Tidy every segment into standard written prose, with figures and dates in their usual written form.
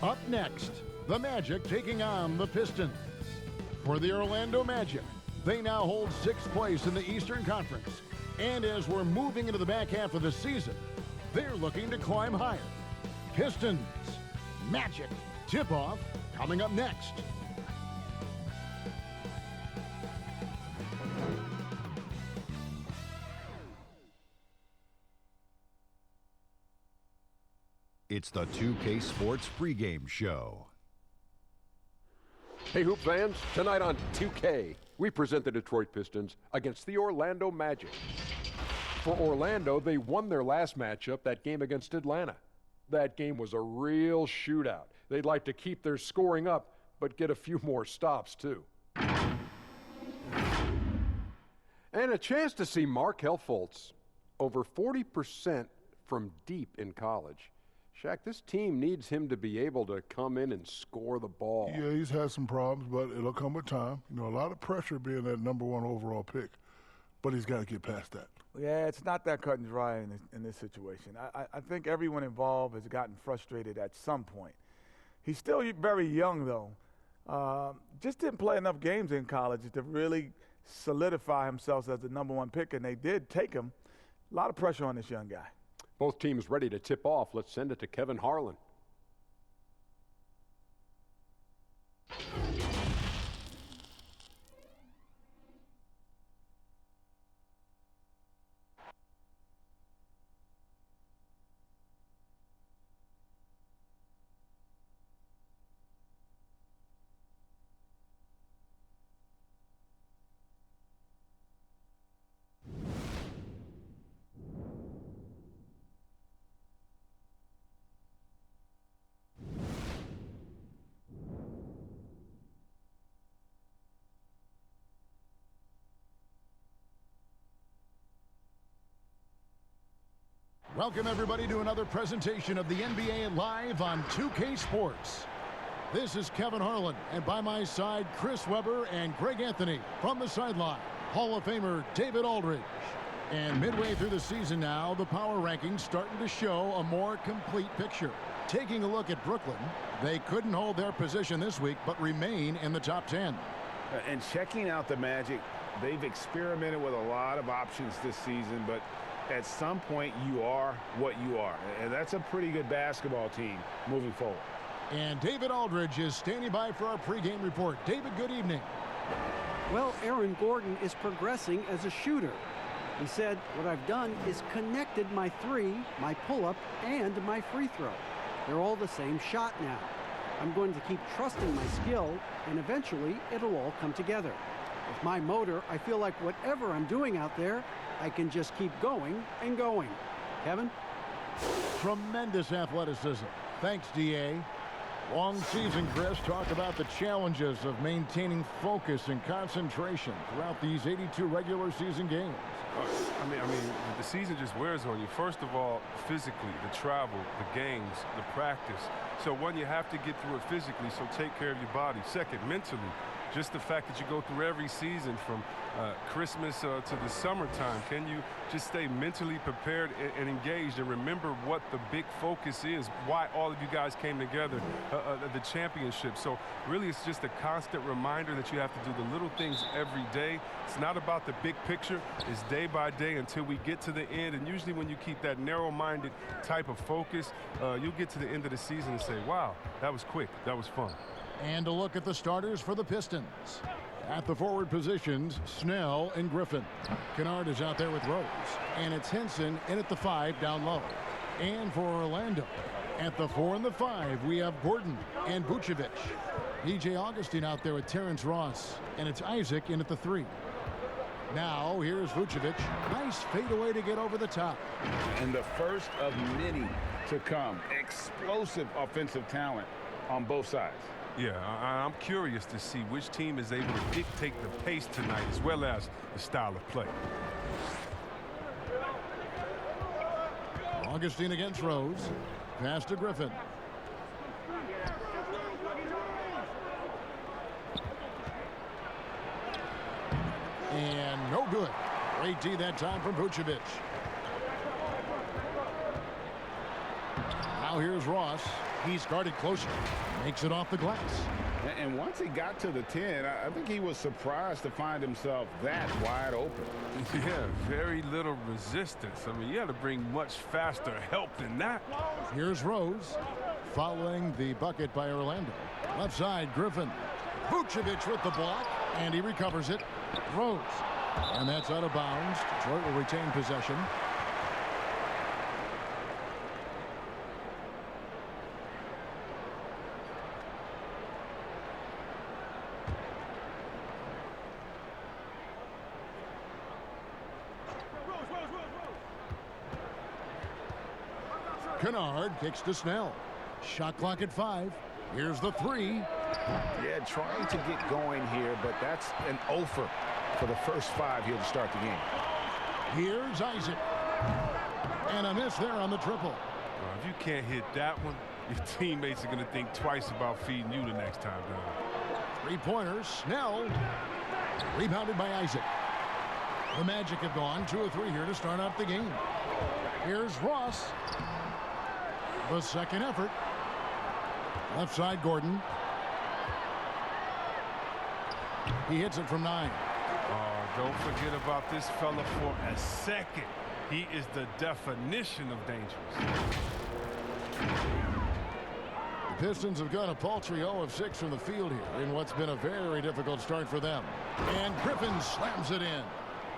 Up next, the Magic taking on the Pistons. For the Orlando Magic, they now hold 6th place in the Eastern Conference. And as we're moving into the back half of the season, they're looking to climb higher. Pistons, Magic, tip-off coming up next. It's the 2K Sports pregame show. Hey, Hoop fans, tonight on 2K, we present the Detroit Pistons against the Orlando Magic. For Orlando, they won their last matchup, that game against Atlanta. That game was a real shootout. They'd like to keep their scoring up, but get a few more stops, too. And a chance to see Markelle Fultz, over 40% from deep in college. Shaq, this team needs him to be able to come in and score the ball. Yeah, he's had some problems, but it'll come with time. You know, a lot of pressure being that #1 overall pick, but he's got to get past that. Yeah, it's not that cut and dry in this situation. I think everyone involved has gotten frustrated at some point. He's still very young, though. Just didn't play enough games in college to really solidify himself as the #1 pick, and they did take him. A lot of pressure on this young guy. Both teams ready to tip off. Let's send it to Kevin Harlan. Welcome everybody to another presentation of the NBA Live on 2K Sports. This is Kevin Harlan, and by my side, Chris Webber and Greg Anthony. From the sideline, Hall of Famer David Aldridge. And midway through the season now, the power rankings starting to show a more complete picture. Taking a look at Brooklyn, they couldn't hold their position this week, but remain in the top 10. And checking out the Magic, they've experimented with a lot of options this season, but at some point, you are what you are. And that's a pretty good basketball team moving forward. And David Aldridge is standing by for our pregame report. David, good evening. Well, Aaron Gordon is progressing as a shooter. He said, what I've done is connected my three, my pull-up, and my free throw. They're all the same shot now. I'm going to keep trusting my skill, and eventually it'll all come together. With my motor, I feel like whatever I'm doing out there, I can just keep going and going. Kevin? Tremendous athleticism. Thanks, D.A. Long season, Chris. Talk about the challenges of maintaining focus and concentration throughout these 82 regular season games. I mean, the season just wears on you. First of all, physically, the travel, the games, the practice. So one, you have to get through it physically, so take care of your body. Second, mentally, just the fact that you go through every season from Christmas to the summertime. Can you just stay mentally prepared and engaged and remember what the big focus is, why all of you guys came together, the championship. So really it's just a constant reminder that you have to do the little things every day. It's not about the big picture. It's day by day until we get to the end. And usually when you keep that narrow-minded type of focus, you'll get to the end of the season and say, wow, that was quick, that was fun. And a look at the starters for the Pistons. At the forward positions, Snell and Griffin. Kennard is out there with Rose. And it's Henson in at the 5 down low. And for Orlando, at the 4 and the 5, we have Gordon and Vucevic. DJ Augustine out there with Terrence Ross. And it's Isaac in at the 3. Now, here's Vucevic. Nice fadeaway to get over the top. And the first of many to come. Explosive offensive talent on both sides. Yeah, I'm curious to see which team is able to dictate the pace tonight as well as the style of play. Augustine against Rose. Pass to Griffin. And no good. Great D that time from Vucevic. Now here's Ross. He's guarded closer. Makes it off the glass. And once he got to the 10, I think he was surprised to find himself that wide open. Yeah, very little resistance. I mean, you got to bring much faster help than that. Here's Rose following the bucket by Orlando. Left side, Griffin. Vucevic with the block, and he recovers it. Rose. And that's out of bounds. Detroit will retain possession. Kennard kicks to Snell. Shot clock at 5. Here's the 3. Yeah, trying to get going here, but that's an offer for the first 5 here to start the game. Here's Isaac. And a miss there on the triple. Well, if you can't hit that one, your teammates are going to think twice about feeding you the next time down. 3-pointer, Snell. Rebounded by Isaac. The Magic have gone 2 of 3 here to start out the game. Here's Ross. The second effort. Left side, Gordon. He hits it from 9. Oh, don't forget about this fella for a second. He is the definition of dangerous. The Pistons have gone a paltry 0 of 6 from the field here in what's been a very difficult start for them. And Griffin slams it in.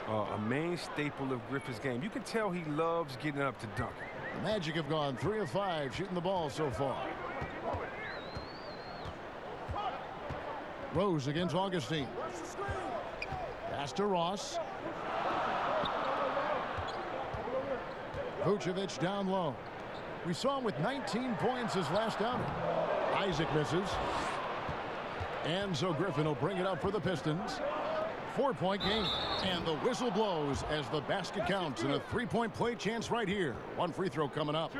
A main staple of Griffin's game. You can tell he loves getting up to dunk. The Magic have gone 3 of 5 shooting the ball so far. Rose against Augustine. Pass to Ross. Vucevic down low. We saw him with 19 points his last outing. Isaac misses. And so Griffin will bring it up for the Pistons. 4-point game. And the whistle blows as the basket counts and a 3-point play chance right here. One free throw coming up.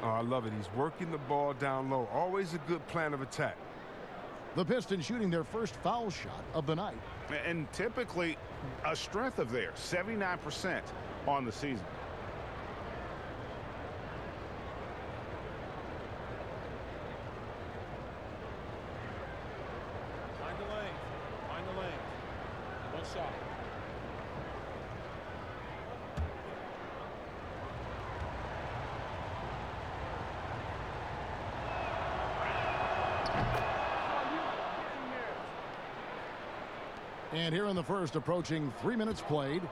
Oh, I love it. He's working the ball down low. Always a good plan of attack. The Pistons shooting their first foul shot of the night. And typically a strength of theirs, 79% on the season. Find the lane. Find the lane. One shot. And here in the first, approaching 3 minutes played.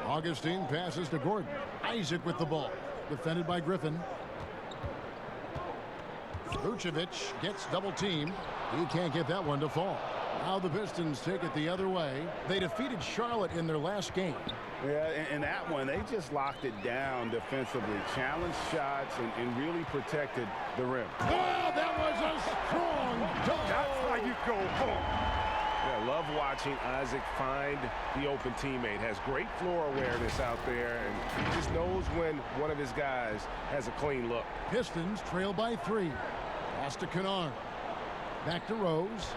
Augustine passes to Gordon. Isaac with the ball. Defended by Griffin. Vucevic gets double teamed. He can't get that one to fall. Now the Pistons take it the other way. They defeated Charlotte in their last game. Yeah, and that one, they just locked it down defensively. Challenged shots and really protected the rim. Oh, that was a strong dunk. That's how you go home. Yeah, love watching Isaac find the open teammate. Has great floor awareness out there, and he just knows when one of his guys has a clean look. Pistons trail by 3. Pass to Kennard. Back to Rose.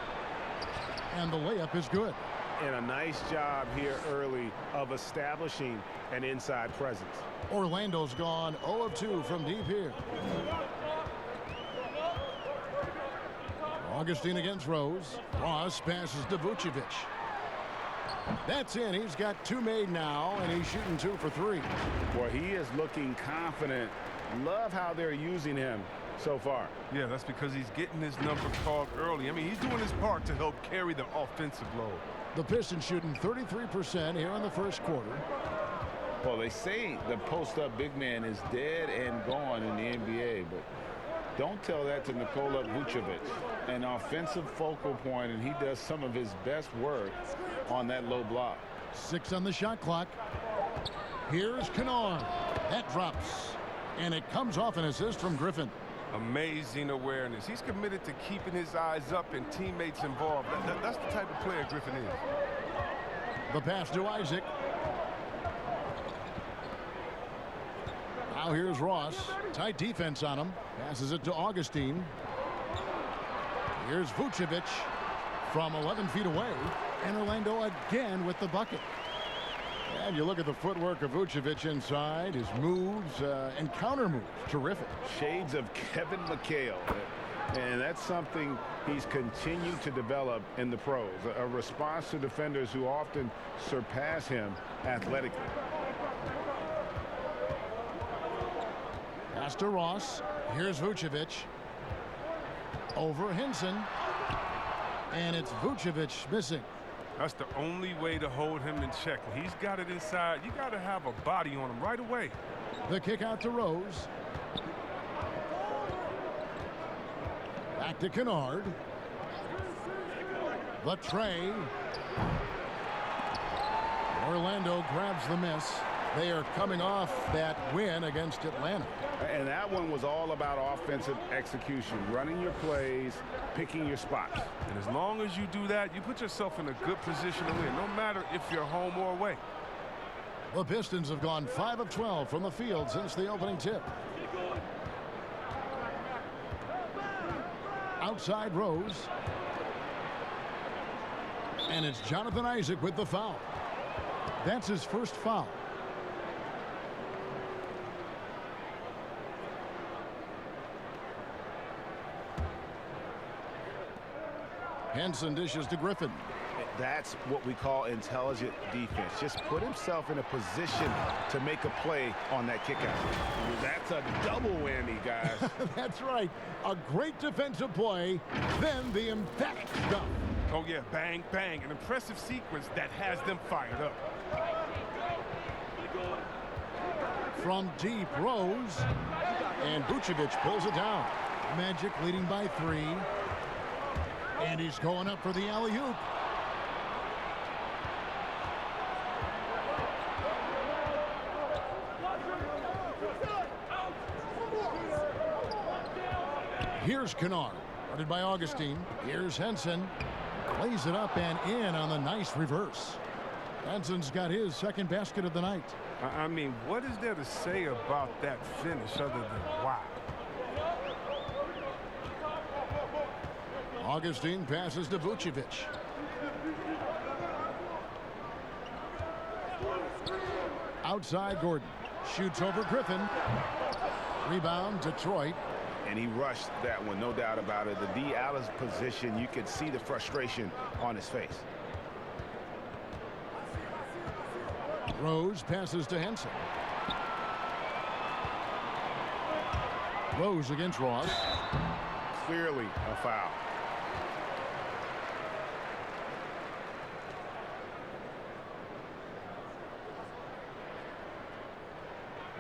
And the layup is good. And a nice job here early of establishing an inside presence. Orlando's gone 0 of 2 from deep here. Augustine against Rose. Ross passes to Vucevic. That's in. He's got 2 made now, and he's shooting 2 for 3. Boy, he is looking confident. Love how they're using him so far. Yeah, that's because he's getting his number called early. I mean, he's doing his part to help carry the offensive load. The Pistons shooting 33% here in the first quarter. Well, they say the post-up big man is dead and gone in the NBA, but don't tell that to Nikola Vucevic. An offensive focal point, and he does some of his best work on that low block. 6 on the shot clock. Here's Kennard. That drops. And it comes off an assist from Griffin. Amazing awareness. He's committed to keeping his eyes up and teammates involved. That's the type of player Griffin is. The pass to Isaac. Now here's Ross. Tight defense on him. Passes it to Augustine. Here's Vucevic from 11 feet away. And Orlando again with the bucket. And you look at the footwork of Vucevic inside, his moves and counter moves, terrific. Shades of Kevin McHale. And that's something he's continued to develop in the pros, a response to defenders who often surpass him athletically. Pass to Ross. Here's Vucevic. Over Henson. And it's Vucevic missing. That's the only way to hold him in check. When he's got it inside, you got to have a body on him right away. The kick out to Rose. Back to Kennard. The tray. Orlando grabs the miss. They are coming off that win against Atlanta. And that one was all about offensive execution, running your plays, picking your spots. And as long as you do that, you put yourself in a good position to win, no matter if you're home or away. The Pistons have gone 5 of 12 from the field since the opening tip. Outside Rose. And it's Jonathan Isaac with the foul. That's his first foul. Henson dishes to Griffin. That's what we call intelligent defense. Just put himself in a position to make a play on that kickout. That's a double whammy, guys. That's right. A great defensive play, then the emphatic stuff. Oh, yeah, bang, bang. An impressive sequence that has them fired up. From deep, Rose. And Vucevic pulls it down. Magic leading by 3. And he's going up for the alley-oop. Here's Kennard, guarded by Augustine. Here's Henson. Lays it up and in on the nice reverse. Henson's got his second basket of the night. I mean, what is there to say about that finish other than wow? Augustine passes to Vucevic. Outside Gordon. Shoots over Griffin. Rebound Detroit. And he rushed that one, no doubt about it. The D. Allen's position, you could see the frustration on his face. Rose passes to Henson. Rose against Ross. Clearly a foul.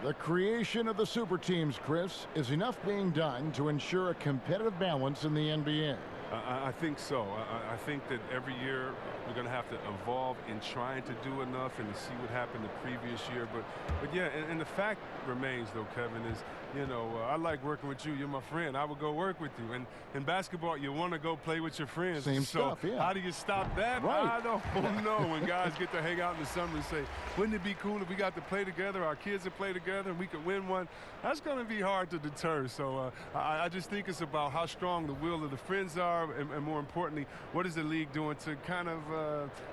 The creation of the super teams, Chris, is enough being done to ensure a competitive balance in the NBA. I think so. I think that every year we're going to have to evolve in trying to do enough and to see what happened the previous year. But yeah, and the fact remains, though, Kevin, is, you know, I like working with you. You're my friend. I would go work with you. And in basketball, you want to go play with your friends. Same so stuff, yeah. How do you stop that? Right. I don't know. When guys get to hang out in the summer and say, wouldn't it be cool if we got to play together, our kids would play together, and we could win one? That's going to be hard to deter. So I just think it's about how strong the will of the friends are, and more importantly, what is the league doing to kind of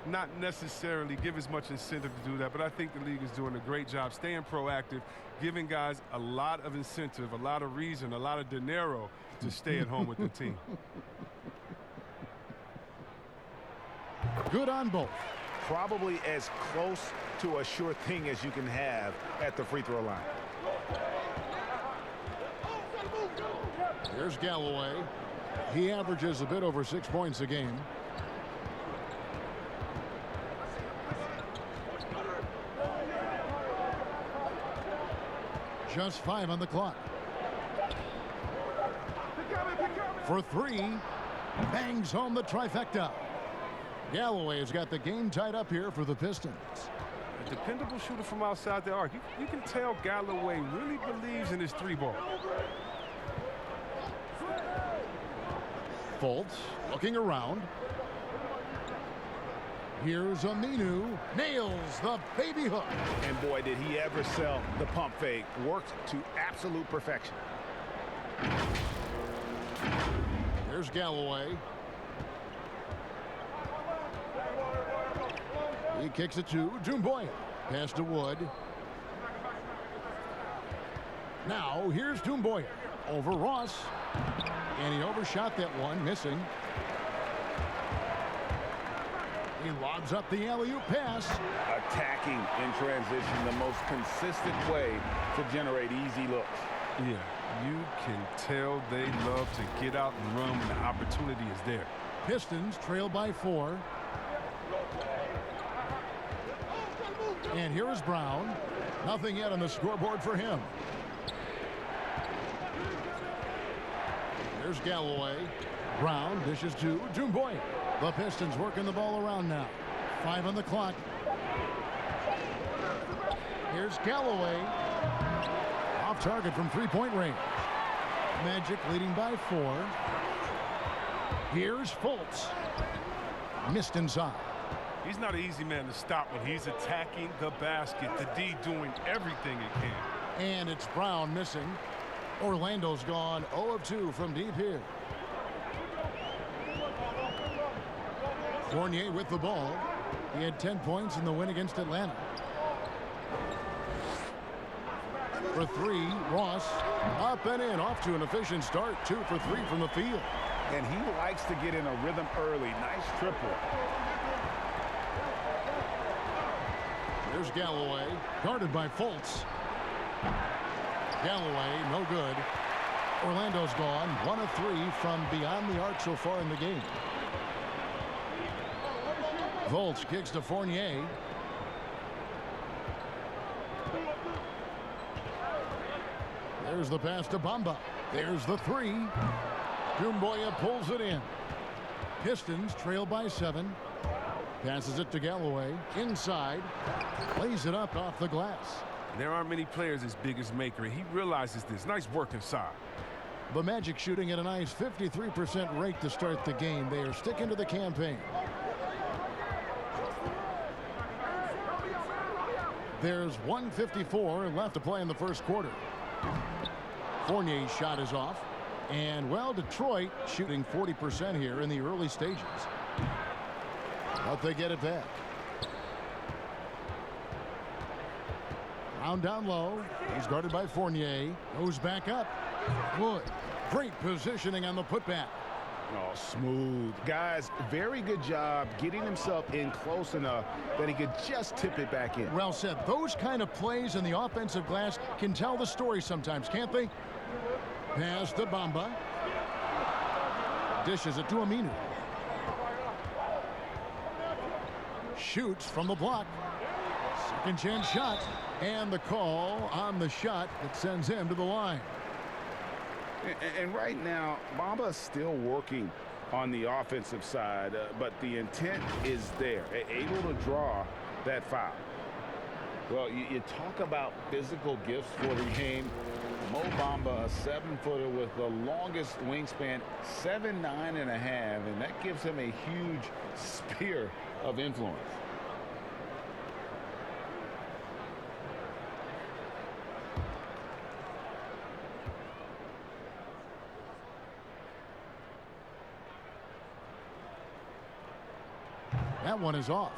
not necessarily give as much incentive to do that, but I think the league is doing a great job staying proactive, giving guys a lot of incentive, a lot of reason, a lot of dinero to stay at home with the team. Good on both. Probably as close to a sure thing as you can have at the free throw line. Here's Galloway. He averages a bit over 6 points a game. Just 5 on the clock. For 3, bangs home the trifecta. Galloway has got the game tied up here for the Pistons. A dependable shooter from outside the arc. You can tell Galloway really believes in his 3-ball. Fultz looking around. Here's Aminu. Nails the baby hook. And boy, did he ever sell the pump fake. Worked to absolute perfection. Here's Galloway. He kicks it to Doumbouya. Pass to Wood. Now here's Toomboya over Ross. And he overshot that one, missing. He lobs up the alley-oop pass. Attacking in transition, the most consistent way to generate easy looks. Yeah, you can tell they love to get out and run when the opportunity is there. Pistons trail by 4. And here is Brown. Nothing yet on the scoreboard for him. There's Galloway. Brown dishes to Toomboya. The Pistons working the ball around now. 5 on the clock. Here's Galloway. Off target from three-point range. Magic leading by 4. Here's Fultz. Missed inside. He's not an easy man to stop when he's attacking the basket. The D doing everything it can. And it's Brown missing. Orlando's gone 0 of 2 from deep here. Fournier with the ball. He had 10 points in the win against Atlanta. For 3, Ross. Up and in, off to an efficient start. 2 for 3 from the field. And he likes to get in a rhythm early. Nice triple. There's Galloway, guarded by Fultz. Galloway, no good. Orlando's gone 1 of 3 from beyond the arc so far in the game. Fultz kicks to Fournier. There's the pass to Bamba. There's the 3. Toomboya pulls it in. Pistons trail by 7. Passes it to Galloway. Inside. Lays it up off the glass. There aren't many players as big as Maker, and he realizes this. Nice work inside. The Magic shooting at a nice 53% rate to start the game. They are sticking to the campaign. There's 1:54 left to play in the first quarter. Fournier's shot is off. And, well, Detroit shooting 40% here in the early stages. But they get it back. Brown down low. He's guarded by Fournier. Goes back up. Wood. Great positioning on the putback. Oh, smooth. Guys, very good job getting himself in close enough that he could just tip it back in. Well said. Those kind of plays in the offensive glass can tell the story sometimes, can't they? Pass to Bamba. Dishes it to Aminu. Shoots from the block. Second chance shot. And the call on the shot that sends him to the line. And right now, Bamba is still working on the offensive side, but the intent is there, able to draw that foul. Well, you talk about physical gifts for the game. Mo Bamba, a 7-footer with the longest wingspan, 7'9.5", and that gives him a huge sphere of influence. That one is off.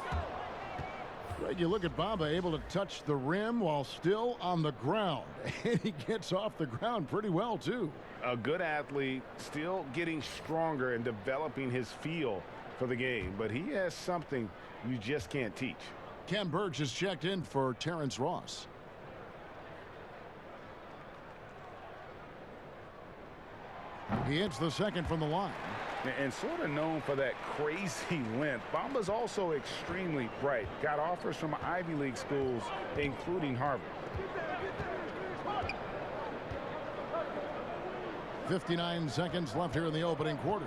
Right, you look at Bamba able to touch the rim while still on the ground. And he gets off the ground pretty well, too. A good athlete, still getting stronger and developing his feel for the game. But he has something you just can't teach. Ken Burge has checked in for Terrence Ross. He hits the second from the line. And sort of known for that crazy length, Bamba's also extremely bright. Got offers from Ivy League schools, including Harvard. 59 seconds left here in the opening quarter.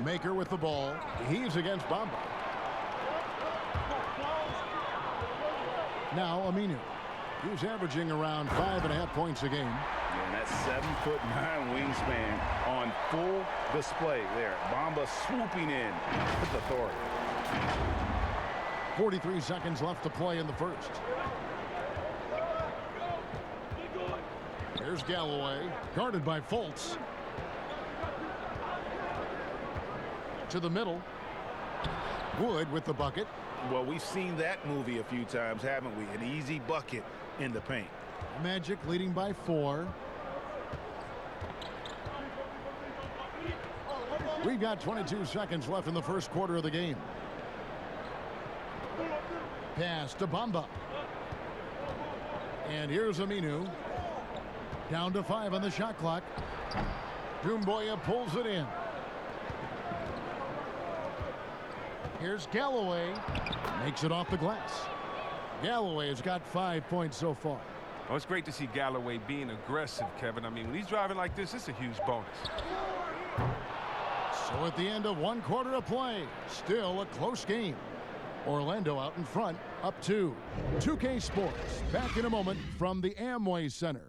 Maker with the ball. He's against Bamba. Now Aminu. He's averaging around 5.5 points a game. And that 7'9" wingspan on full display there. Bamba swooping in with authority. 43 seconds left to play in the first. Here's Galloway, guarded by Fultz. To the middle. Wood with the bucket. Well, we've seen that movie a few times, haven't we? An easy bucket in the paint. Magic leading by 4. We've got 22 seconds left in the first quarter of the game. Pass to Bamba. And here's Aminu. Down to 5 on the shot clock. Doumbouya pulls it in. Here's Galloway. Makes it off the glass. Galloway has got 5 points so far. Oh, it's great to see Galloway being aggressive, Kevin. I mean, when he's driving like this, it's a huge bonus. So at the end of 1 quarter of play, still a close game. Orlando out in front, up 2. 2K Sports, back in a moment from the Amway Center.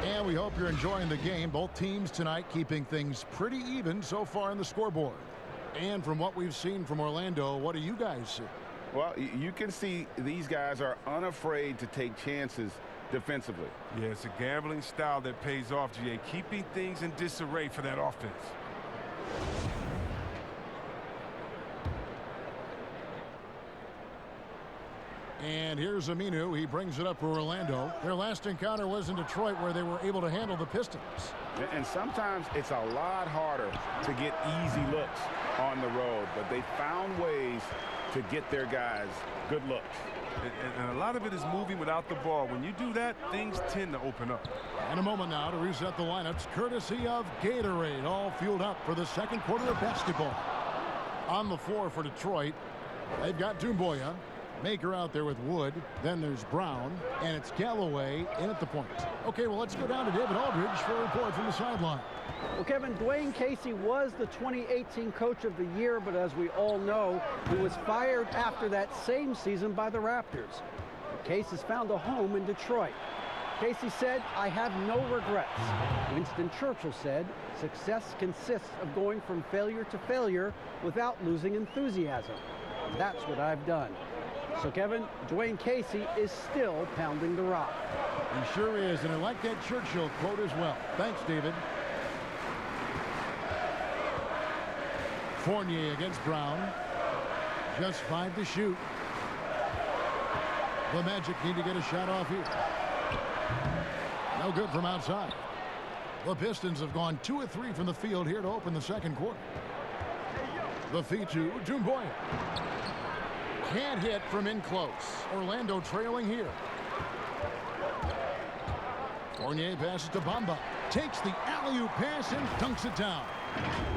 And we hope you're enjoying the game. Both teams tonight keeping things pretty even so far in the scoreboard. And from what we've seen from Orlando, what do you guys see? Well, you can see these guys are unafraid to take chances defensively. Yeah, it's a gambling style that pays off, GA, keeping things in disarray for that offense. And here's Aminu. He brings it up for Orlando. Their last encounter was in Detroit, where they were able to handle the Pistons. And sometimes it's a lot harder to get easy looks on the road, but they found ways to get their guys good looks. And a lot of it is moving without the ball. When you do that, things tend to open up. And a moment now to reset the lineups, courtesy of Gatorade, all fueled up for the second quarter of basketball. On the floor for Detroit, they've got Doumbouya. Maker out there with Wood. Then there's Brown. And it's Galloway in at the point. Okay, well, let's go down to David Aldridge for a report from the sideline. Well, Kevin, Dwayne Casey was the 2018 Coach of the Year, but as we all know, he was fired after that same season by the Raptors. Casey has found a home in Detroit. Casey said, "I have no regrets." Winston Churchill said, "Success consists of going from failure to failure without losing enthusiasm. And that's what I've done." So, Kevin, Dwayne Casey is still pounding the rock. He sure is, and I like that Churchill quote as well. Thanks, David. Fournier against Brown. Just 5 to shoot. The Magic need to get a shot off here. No good from outside. The Pistons have gone 2 of 3 from the field here to open the second quarter. The feed to Doumbouya. Can't hit from in close. Orlando trailing here. Fournier passes to Bamba. Takes the alley-oop pass and dunks it down.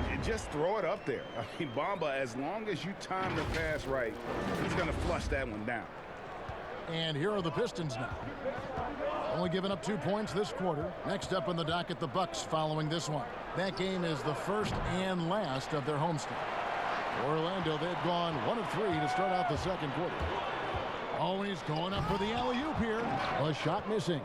And just throw it up there. I mean, Bamba, as long as you time the pass right, he's going to flush that one down. And here are the Pistons now. Only giving up 2 points this quarter. Next up on the docket, the Bucks following this one. That game is the first and last of their homestand. Orlando, they've gone 1 of 3 to start out the second quarter. Always going up for the alley-oop here. A shot missing.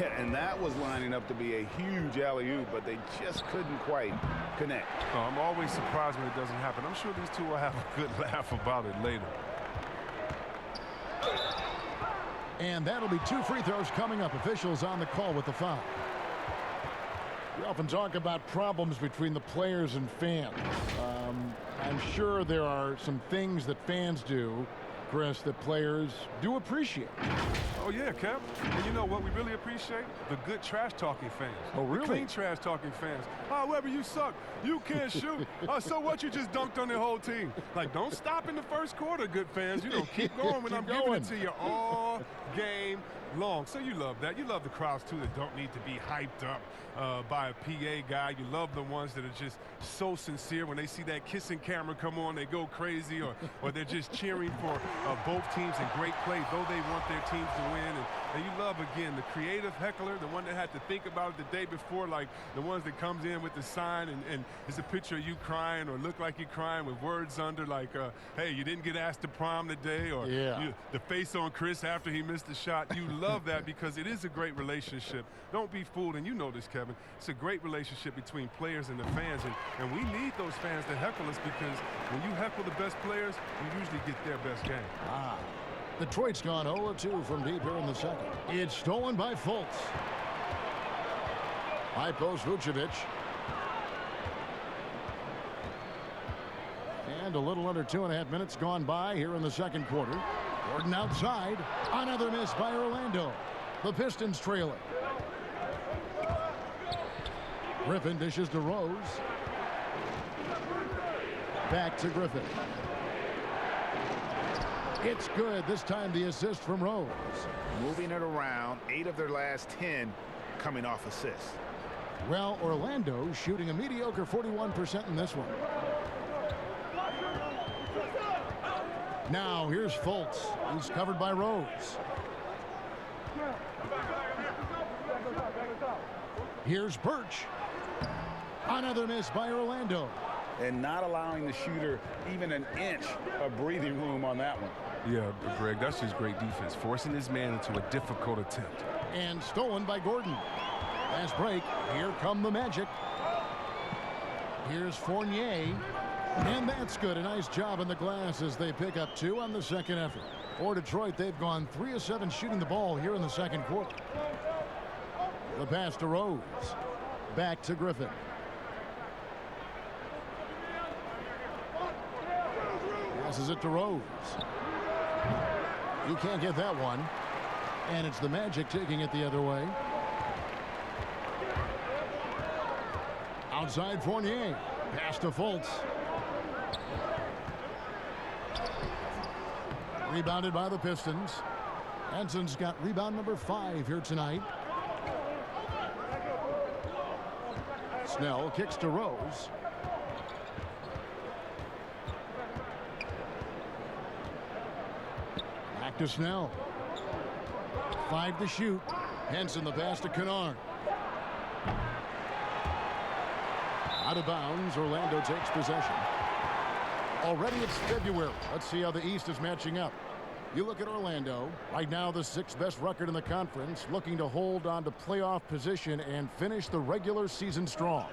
Yeah, and that was lining up to be a huge alley-oop, but they just couldn't quite connect. Oh, I'm always surprised when it doesn't happen. I'm sure these two will have a good laugh about it later. And that'll be 2 free throws coming up. Officials on the call with the foul. We often talk about problems between the players and fans. I'm sure there are some things that fans do, Chris, that players do appreciate. Oh, yeah, Kev. And you know what we really appreciate? The good trash-talking fans. Oh, really? The clean trash-talking fans. Oh, Webber, you suck. You can't shoot. So what? You just dunked on the whole team. Like, don't stop in the first quarter, good fans. You know, keep going when I'm giving it to you all game long. So you love that. You love the crowds, too, that don't need to be hyped up by a PA guy. You love the ones that are just so sincere. When they see that kissing camera come on, they go crazy, or they're just cheering for both teams in great play, though they want their teams to win. And you love, again, the creative heckler, the one that had to think about it the day before, like the ones that comes in with the sign and it's a picture of you crying or look like you're crying with words under like, hey, you didn't get asked to prom today, or the face on Chris after he missed the shot. You love that because it is a great relationship. Don't be fooled, and you know this, Kevin. It's a great relationship between players and the fans, and we need those fans to heckle us because when you heckle the best players, you usually get their best game. Detroit's gone 0-2 from deep here in the second. It's stolen by Fultz. High post Vucevic. And a little under 2.5 minutes gone by here in the second quarter. Gordon outside. Another miss by Orlando. The Pistons trail it. Griffin dishes to Rose. Back to Griffin. It's good. This time the assist from Rose. Moving it around, 8 of their last 10 coming off assists. Well, Orlando shooting a mediocre 41% in this one. Now here's Fultz. He's covered by Rose. Here's Birch. Another miss by Orlando. And not allowing the shooter even an inch of breathing room on that one. Yeah, Greg, that's just great defense, forcing his man into a difficult attempt. And stolen by Gordon. Last break. Here come the Magic. Here's Fournier. And that's good. A nice job in the glass as they pick up 2 on the second effort. For Detroit, they've gone 3 of 7 shooting the ball here in the second quarter. The pass to Rose. Back to Griffin. Passes it to Rose. He can't get that one. And it's the Magic taking it the other way. Outside Fournier. Pass to Fultz. Rebounded by the Pistons. Henson's got rebound number 5 here tonight. Snell kicks to Rose. Back to Snell. 5 to shoot. Henson the pass to Kennard. Out of bounds. Orlando takes possession. Already it's February. Let's see how the East is matching up. You look at Orlando. Right now the 6th best record in the conference. Looking to hold on to playoff position and finish the regular season strong.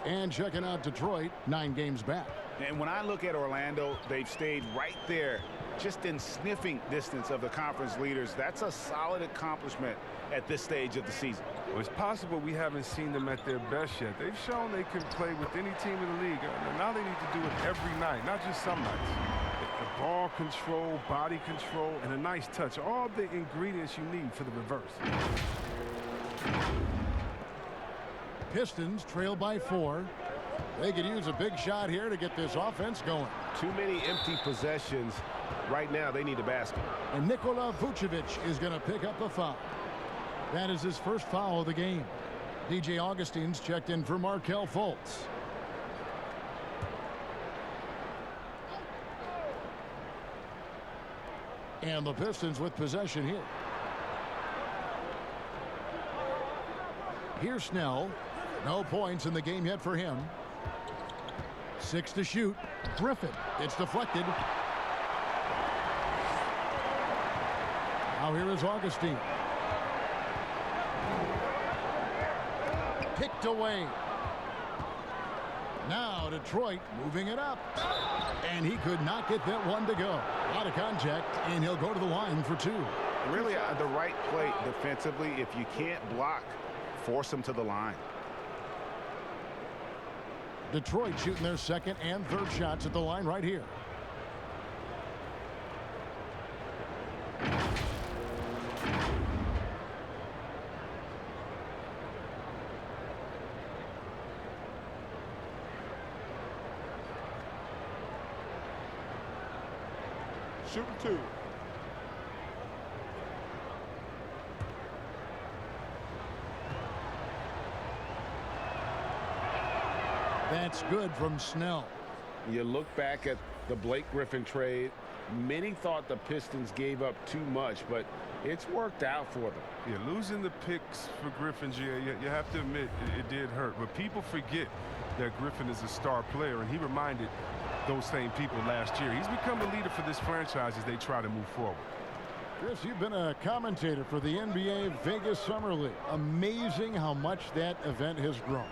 And checking out Detroit, 9 games back. And when I look at Orlando, they've stayed right there, just in sniffing distance of the conference leaders. That's a solid accomplishment at this stage of the season. Well, it's possible we haven't seen them at their best yet. They've shown they can play with any team in the league. Now they need to do it every night, not just some nights. The ball control, body control, and a nice touch. All the ingredients you need for the reverse. Pistons trail by 4. They could use a big shot here to get this offense going. Too many empty possessions. Right now, they need a basket. And Nikola Vucevic is going to pick up a foul. That is his first foul of the game. DJ Augustine's checked in for Markelle Fultz. And the Pistons with possession here. Here's Snell. No points in the game yet for him. 6 to shoot. Griffin. It's deflected. Now here is Augustine. Picked away. Now Detroit moving it up. And he could not get that one to go. Out of contact, and he'll go to the line for 2. Really the right play defensively. If you can't block, force them to the line. Detroit shooting their second and third shots at the line right here. Shooting 2. That's good from Snell. You look back at the Blake Griffin trade. Many thought the Pistons gave up too much, but it's worked out for them. Yeah, losing the picks for Griffin, you have to admit it did hurt. But people forget that Griffin is a star player, and he reminded those same people last year. He's become a leader for this franchise as they try to move forward. Chris, you've been a commentator for the NBA Vegas Summer League. Amazing how much that event has grown.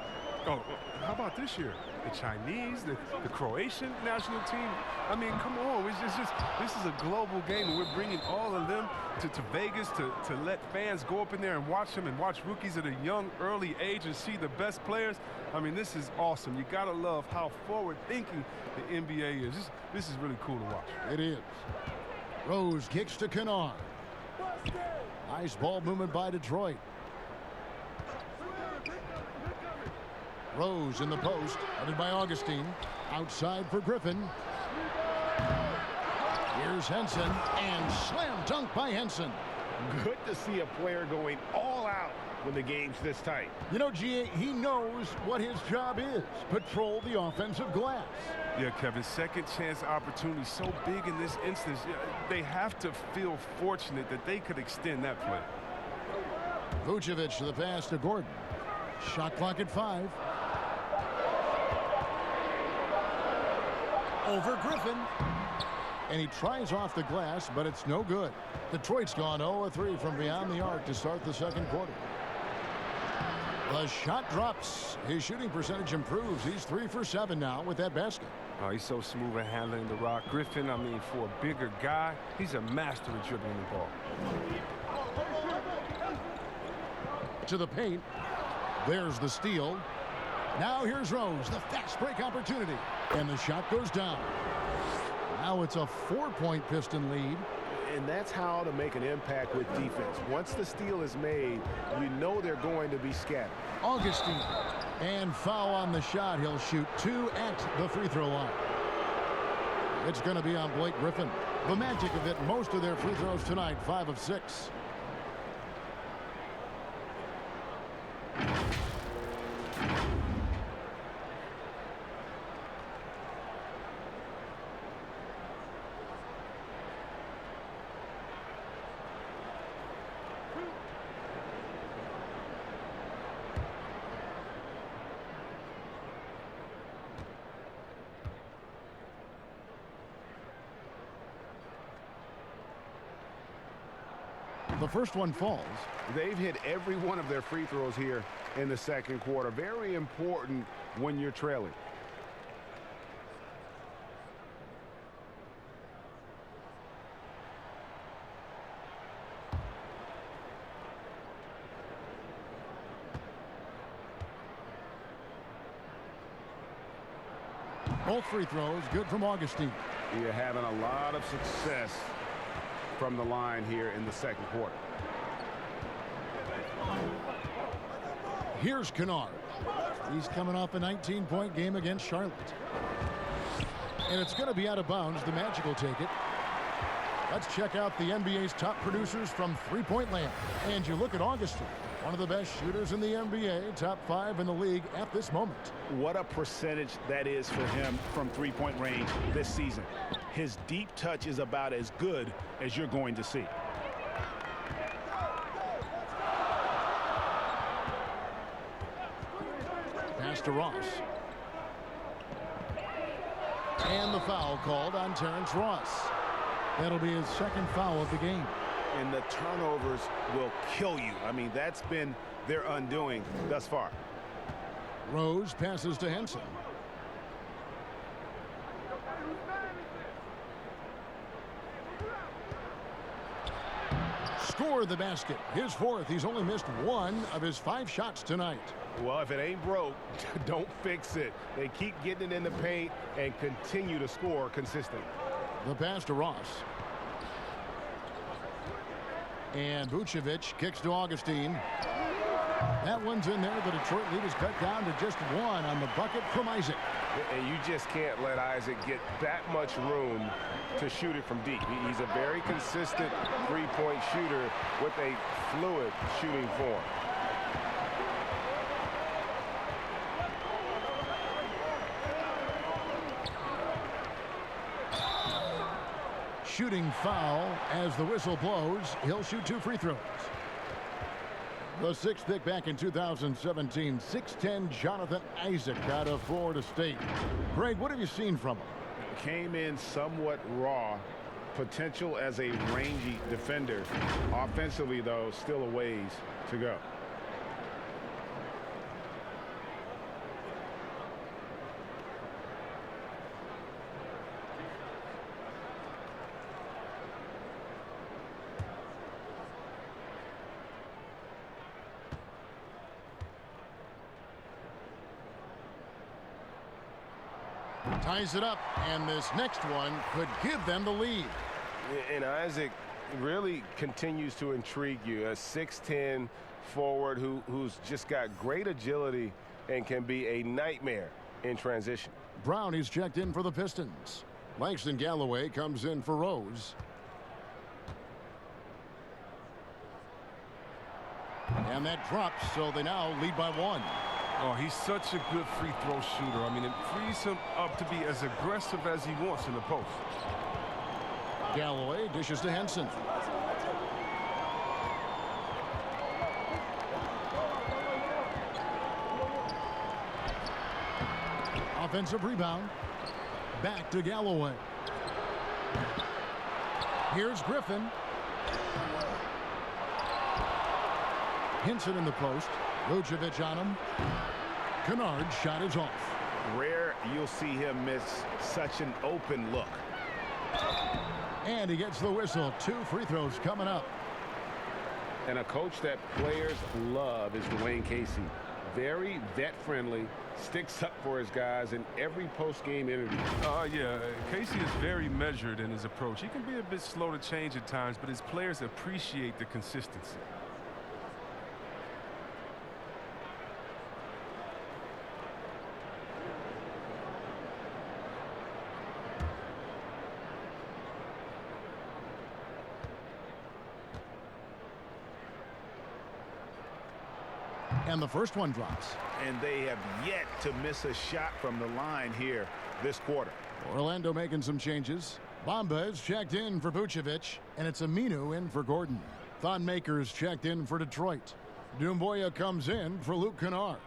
Oh, how about this year? The Chinese, the Croatian national team. I mean, come on. It's just this is a global game, and we're bringing all of them to Vegas to let fans go up in there and watch them and watch rookies at a young, early age and see the best players. I mean, this is awesome. You got to love how forward-thinking the NBA is. This is really cool to watch. It is. Rose kicks to Kennard. Nice ball movement by Detroit. Rose in the post, headed by Augustine. Outside for Griffin. Here's Henson, and slam dunk by Henson. Good to see a player going all out when the game's this tight. You know, G.A., he knows what his job is. Patrol the offensive glass. Yeah, Kevin, second chance opportunity so big in this instance. They have to feel fortunate that they could extend that play. Vucevic to the pass to Gordon. Shot clock at 5. Over Griffin. And he tries off the glass, but it's no good. Detroit's gone 0-3 from beyond the arc to start the second quarter. The shot drops. His shooting percentage improves. He's 3 for 7 now with that basket. Oh, he's so smooth at handling the rock. Griffin, I mean, for a bigger guy, he's a master at dribbling the ball. To the paint. There's the steal. Now here's Rose, the fast break opportunity. And the shot goes down. Now it's a 4-point Piston lead. And that's how to make an impact with defense. Once the steal is made, you know they're going to be scattered. Augustine. And foul on the shot. He'll shoot 2 at the free throw line. It's going to be on Blake Griffin. The Magic have hit most of their free throws tonight, 5 of 6. The first one falls. They've hit every one of their free throws here in the second quarter. Very important when you're trailing. Both free throws good from Augustine. You're having a lot of success from the line here in the second quarter. Here's Kennard. He's coming off a 19-point game against Charlotte. And it's going to be out of bounds. The Magic will take it. Let's check out the NBA's top producers from three-point land. And you look at Augustine, one of the best shooters in the NBA, top 5 in the league at this moment. What a percentage that is for him from three-point range this season. His deep touch is about as good as you're going to see. Pass to Ross. And the foul called on Terrence Ross. That'll be his second foul of the game. And the turnovers will kill you. I mean, that's been their undoing thus far. Rose passes to Henson. Scored the basket. His 4th. He's only missed 1 of his 5 shots tonight. Well, if it ain't broke, don't fix it. They keep getting it in the paint and continue to score consistently. The pass to Ross. And Vucevic kicks to Augustine. That one's in there. The Detroit lead is cut down to just 1 on the bucket from Isaac. And you just can't let Isaac get that much room to shoot it from deep. He's a very consistent three-point shooter with a fluid shooting form. Shooting foul as the whistle blows. He'll shoot 2 free throws. The 6th pick back in 2017, 6'10" Jonathan Isaac out of Florida State. Greg, what have you seen from him? Came in somewhat raw. Potential as a rangy defender. Offensively, though, still a ways to go. Ties it up, and this next one could give them the lead. And Isaac really continues to intrigue you. A 6'10" forward who's just got great agility and can be a nightmare in transition. Brown is checked in for the Pistons. Langston Galloway comes in for Rose. And that drops, so they now lead by 1. Oh, he's such a good free throw shooter. I mean, it frees him up to be as aggressive as he wants in the post. Galloway dishes to Henson. Offensive rebound. Back to Galloway. Here's Griffin. Henson in the post. Vucevic on him. Kennard's shot is off. Rare you'll see him miss such an open look. And he gets the whistle. 2 free throws coming up. And a coach that players love is Dwayne Casey. Very vet-friendly, sticks up for his guys in every post-game interview. Yeah, Casey is very measured in his approach. He can be a bit slow to change at times, but his players appreciate the consistency. And the first one drops. And they have yet to miss a shot from the line here this quarter. Orlando making some changes. Bamba is checked in for Vucevic, and it's Aminu in for Gordon. Thon Maker's checked in for Detroit. Doumbouya comes in for Luke Kennard.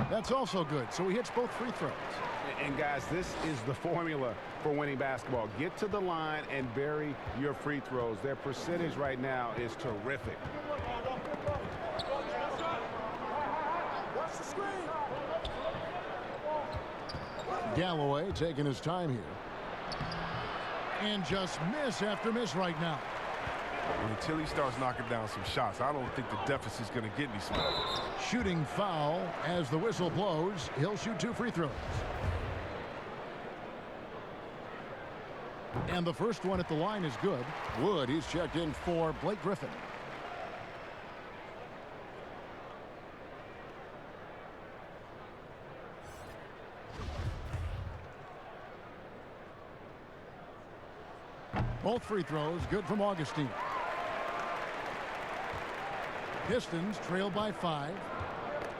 That's also good, so he hits both free throws. And guys, this is the formula for winning basketball. Get to the line and bury your free throws. Their percentage right now is terrific. Galloway taking his time here. And just miss after miss right now. Until he starts knocking down some shots, I don't think the deficit's going to get any smaller. Shooting foul as the whistle blows. He'll shoot 2 free throws. And the first one at the line is good. Wood, he's checked in for Blake Griffin. Both free throws good from Augustine. Pistons trail by 5.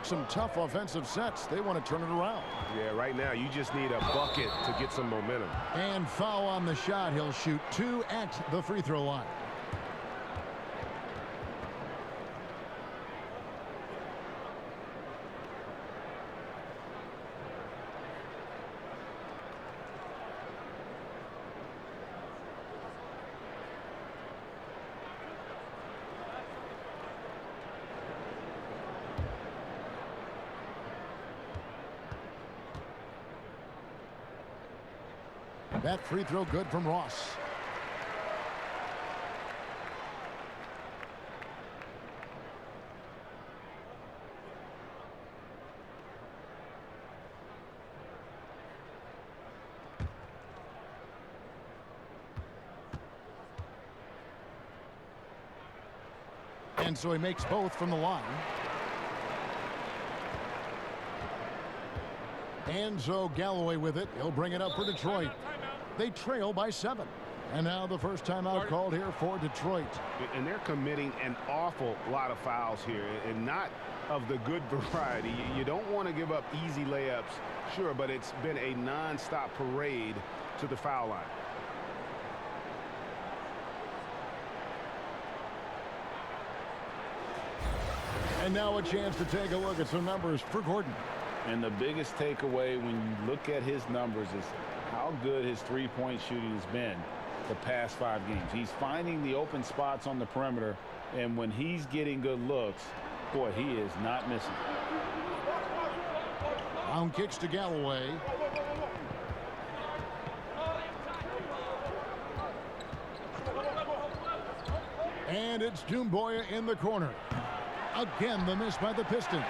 Some tough offensive sets. They want to turn it around. Yeah, right now you just need a bucket to get some momentum. And foul on the shot. He'll shoot 2 at the free throw line. That free throw good from Ross. And so he makes both from the line. And so Galloway with it. He'll bring it up for Detroit. They trail by 7. And now the first timeout called here for Detroit. And they're committing an awful lot of fouls here, and not of the good variety. You don't want to give up easy layups, sure, but it's been a non-stop parade to the foul line. And now a chance to take a look at some numbers for Gordon. And the biggest takeaway when you look at his numbers is how good his three-point shooting has been the past 5 games. He's finding the open spots on the perimeter, and when he's getting good looks, boy, he is not missing. Brown kicks to Galloway. And it's Doumbouya in the corner. Again, the miss by the Pistons.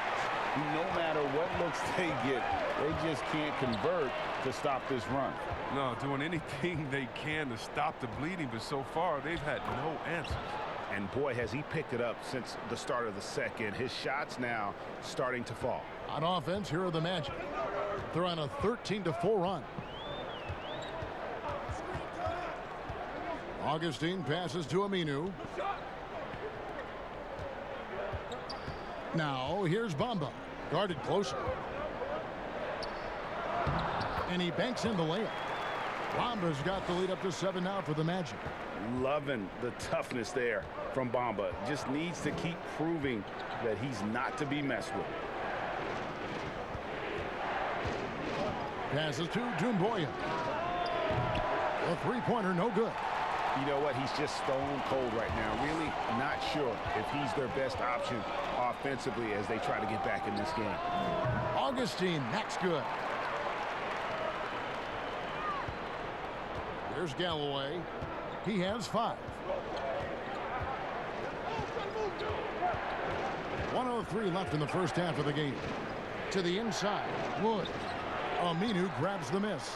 No matter what looks they get, they just can't convert to stop this run. No, doing anything they can to stop the bleeding, but so far they've had no answers. And boy, has he picked it up since the start of the second. His shots now starting to fall. On offense, here are the Magic. They're on a 13-4 run. Augustine passes to Aminu. Now, here's Bamba. Guarded closer. And he banks in the layup. Bamba's got the lead up to 7 now for the Magic. Loving the toughness there from Bamba. Just needs to keep proving that he's not to be messed with. Passes to Doumbouya. A three-pointer, no good. You know what? He's just stone cold right now. Really not sure if he's their best option offensively as they try to get back in this game. Augustine, that's good. Here's Galloway. He has 5. 1:03 left in the first half of the game. To the inside, Wood. Aminu grabs the miss.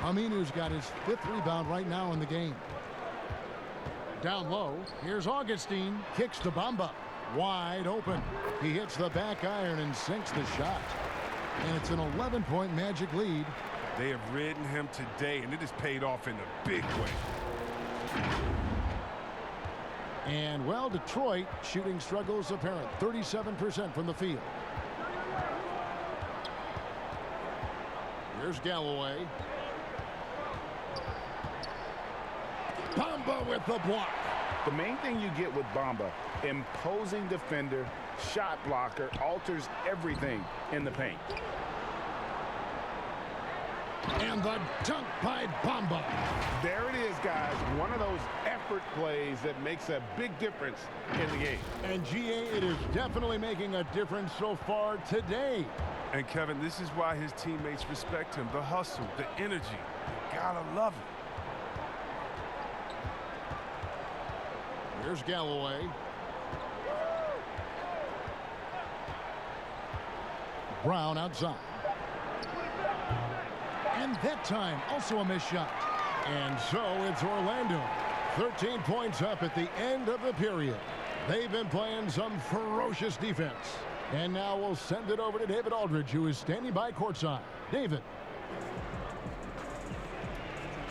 Aminu's got his 5th rebound right now in the game. Down low, here's Augustine. Kicks to Bamba. Wide open. He hits the back iron and sinks the shot. And it's an 11-point Magic lead. They have ridden him today, and it has paid off in a big way. And, well, Detroit shooting struggles apparent. 37% from the field. Here's Galloway. Bamba with the block. The main thing you get with Bamba, imposing defender, shot blocker, alters everything in the paint. And the dunk by Bamba. There it is, guys. One of those effort plays that makes a big difference in the game. And, GA, it is definitely making a difference so far today. And, Kevin, this is why his teammates respect him. The hustle, the energy. You gotta love it. Here's Galloway. Brown outside. And that time, also a missed shot. And so it's Orlando. 13 points up at the end of the period. They've been playing some ferocious defense. And now we'll send it over to David Aldridge, who is standing by courtside. David.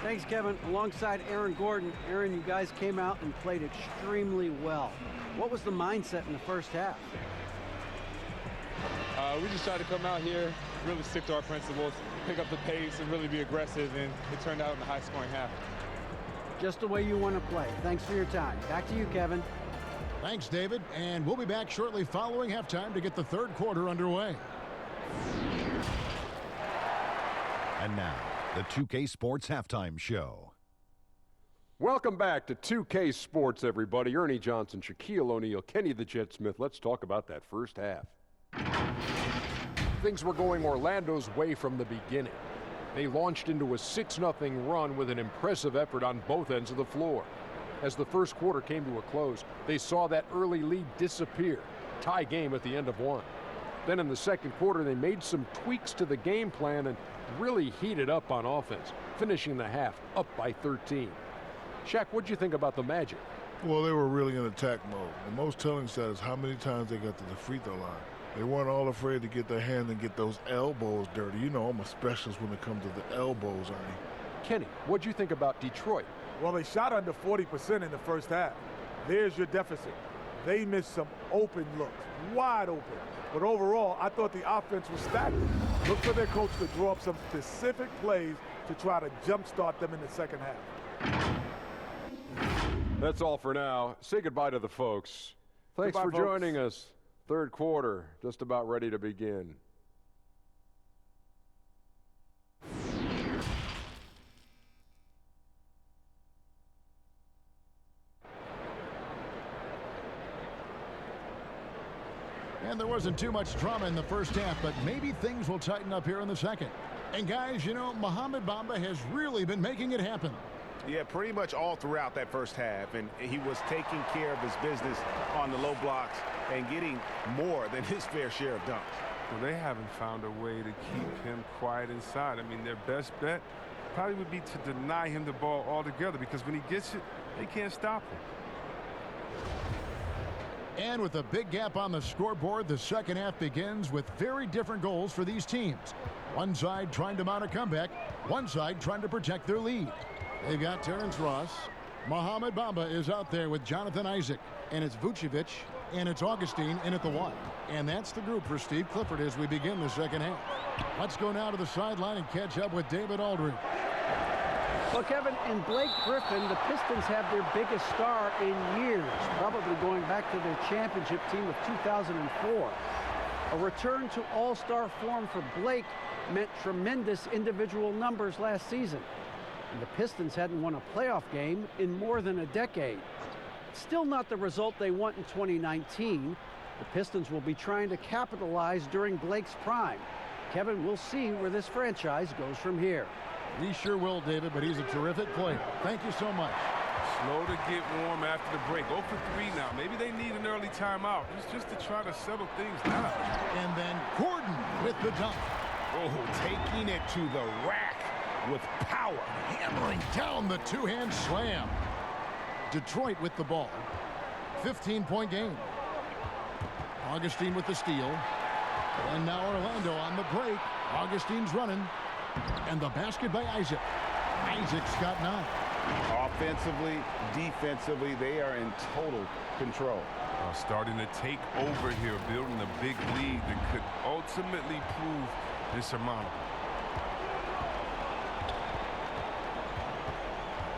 Thanks, Kevin. Alongside Aaron Gordon. Aaron, you guys came out and played extremely well. What was the mindset in the first half? We just tried to come out here, really stick to our principles, pick up the pace, and really be aggressive, and it turned out in a high-scoring half. Just the way you want to play. Thanks for your time. Back to you, Kevin. Thanks, David. And we'll be back shortly following halftime to get the third quarter underway. And now, the 2K Sports Halftime Show. Welcome back to 2K Sports, everybody. Ernie Johnson, Shaquille O'Neal, Kenny the Jet Smith. Let's talk about that first half. Things were going Orlando's way from the beginning. They launched into a 6-0 run with an impressive effort on both ends of the floor. As the first quarter came to a close, they saw that early lead disappear. Tie game at the end of 1. Then in the second quarter, they made some tweaks to the game plan and really heated up on offense, finishing the half up by 13. Shaq, what'd you think about the Magic? Well, they were really in attack mode. The most telling stat is how many times they got to the free throw line. They weren't all afraid to get their hand and get those elbows dirty. You know I'm a specialist when it comes to the elbows, Ernie. Kenny, what'd you think about Detroit? Well, they shot under 40% in the first half. There's your deficit. They missed some open looks, wide open. But overall, I thought the offense was stagnant. Look for their coach to draw up some specific plays to try to jumpstart them in the second half. That's all for now. Say goodbye to the folks. Thanks for joining us. Third quarter, just about ready to begin. And there wasn't too much drama in the first half, but maybe things will tighten up here in the second. And guys, you know, Mohamed Bamba has really been making it happen. Yeah, pretty much all throughout that first half, and he was taking care of his business on the low blocks and getting more than his fair share of dunks. Well, they haven't found a way to keep him quiet inside. I mean, their best bet probably would be to deny him the ball altogether, because when he gets it, they can't stop him. And with a big gap on the scoreboard, the second half begins with very different goals for these teams. One side trying to mount a comeback, one side trying to protect their lead. They've got Terrence Ross. Mohamed Bamba is out there with Jonathan Isaac. And it's Vucevic, and it's Augustine in at the 1. And that's the group for Steve Clifford as we begin the second half. Let's go now to the sideline and catch up with David Aldridge. Well, Kevin, in Blake Griffin, the Pistons have their biggest star in years, probably going back to their championship team of 2004. A return to all-star form for Blake meant tremendous individual numbers last season. And the Pistons hadn't won a playoff game in more than a decade. Still not the result they want in 2019. The Pistons will be trying to capitalize during Blake's prime. Kevin, we'll see where this franchise goes from here. We sure will, David, but he's a terrific player. Thank you so much. Slow to get warm after the break. 0 for 3 now. Maybe they need an early timeout just to try to settle things down. And then Gordon with the dunk. Oh, taking it to the rack with power. Hammering down the two-hand slam. Detroit with the ball. 15-point game. Augustine with the steal. And now Orlando on the break. Augustine's running. And the basket by Isaac. Isaac's got 9. Offensively, defensively, they are in total control. Starting to take over here, building a big lead that could ultimately prove insurmountable.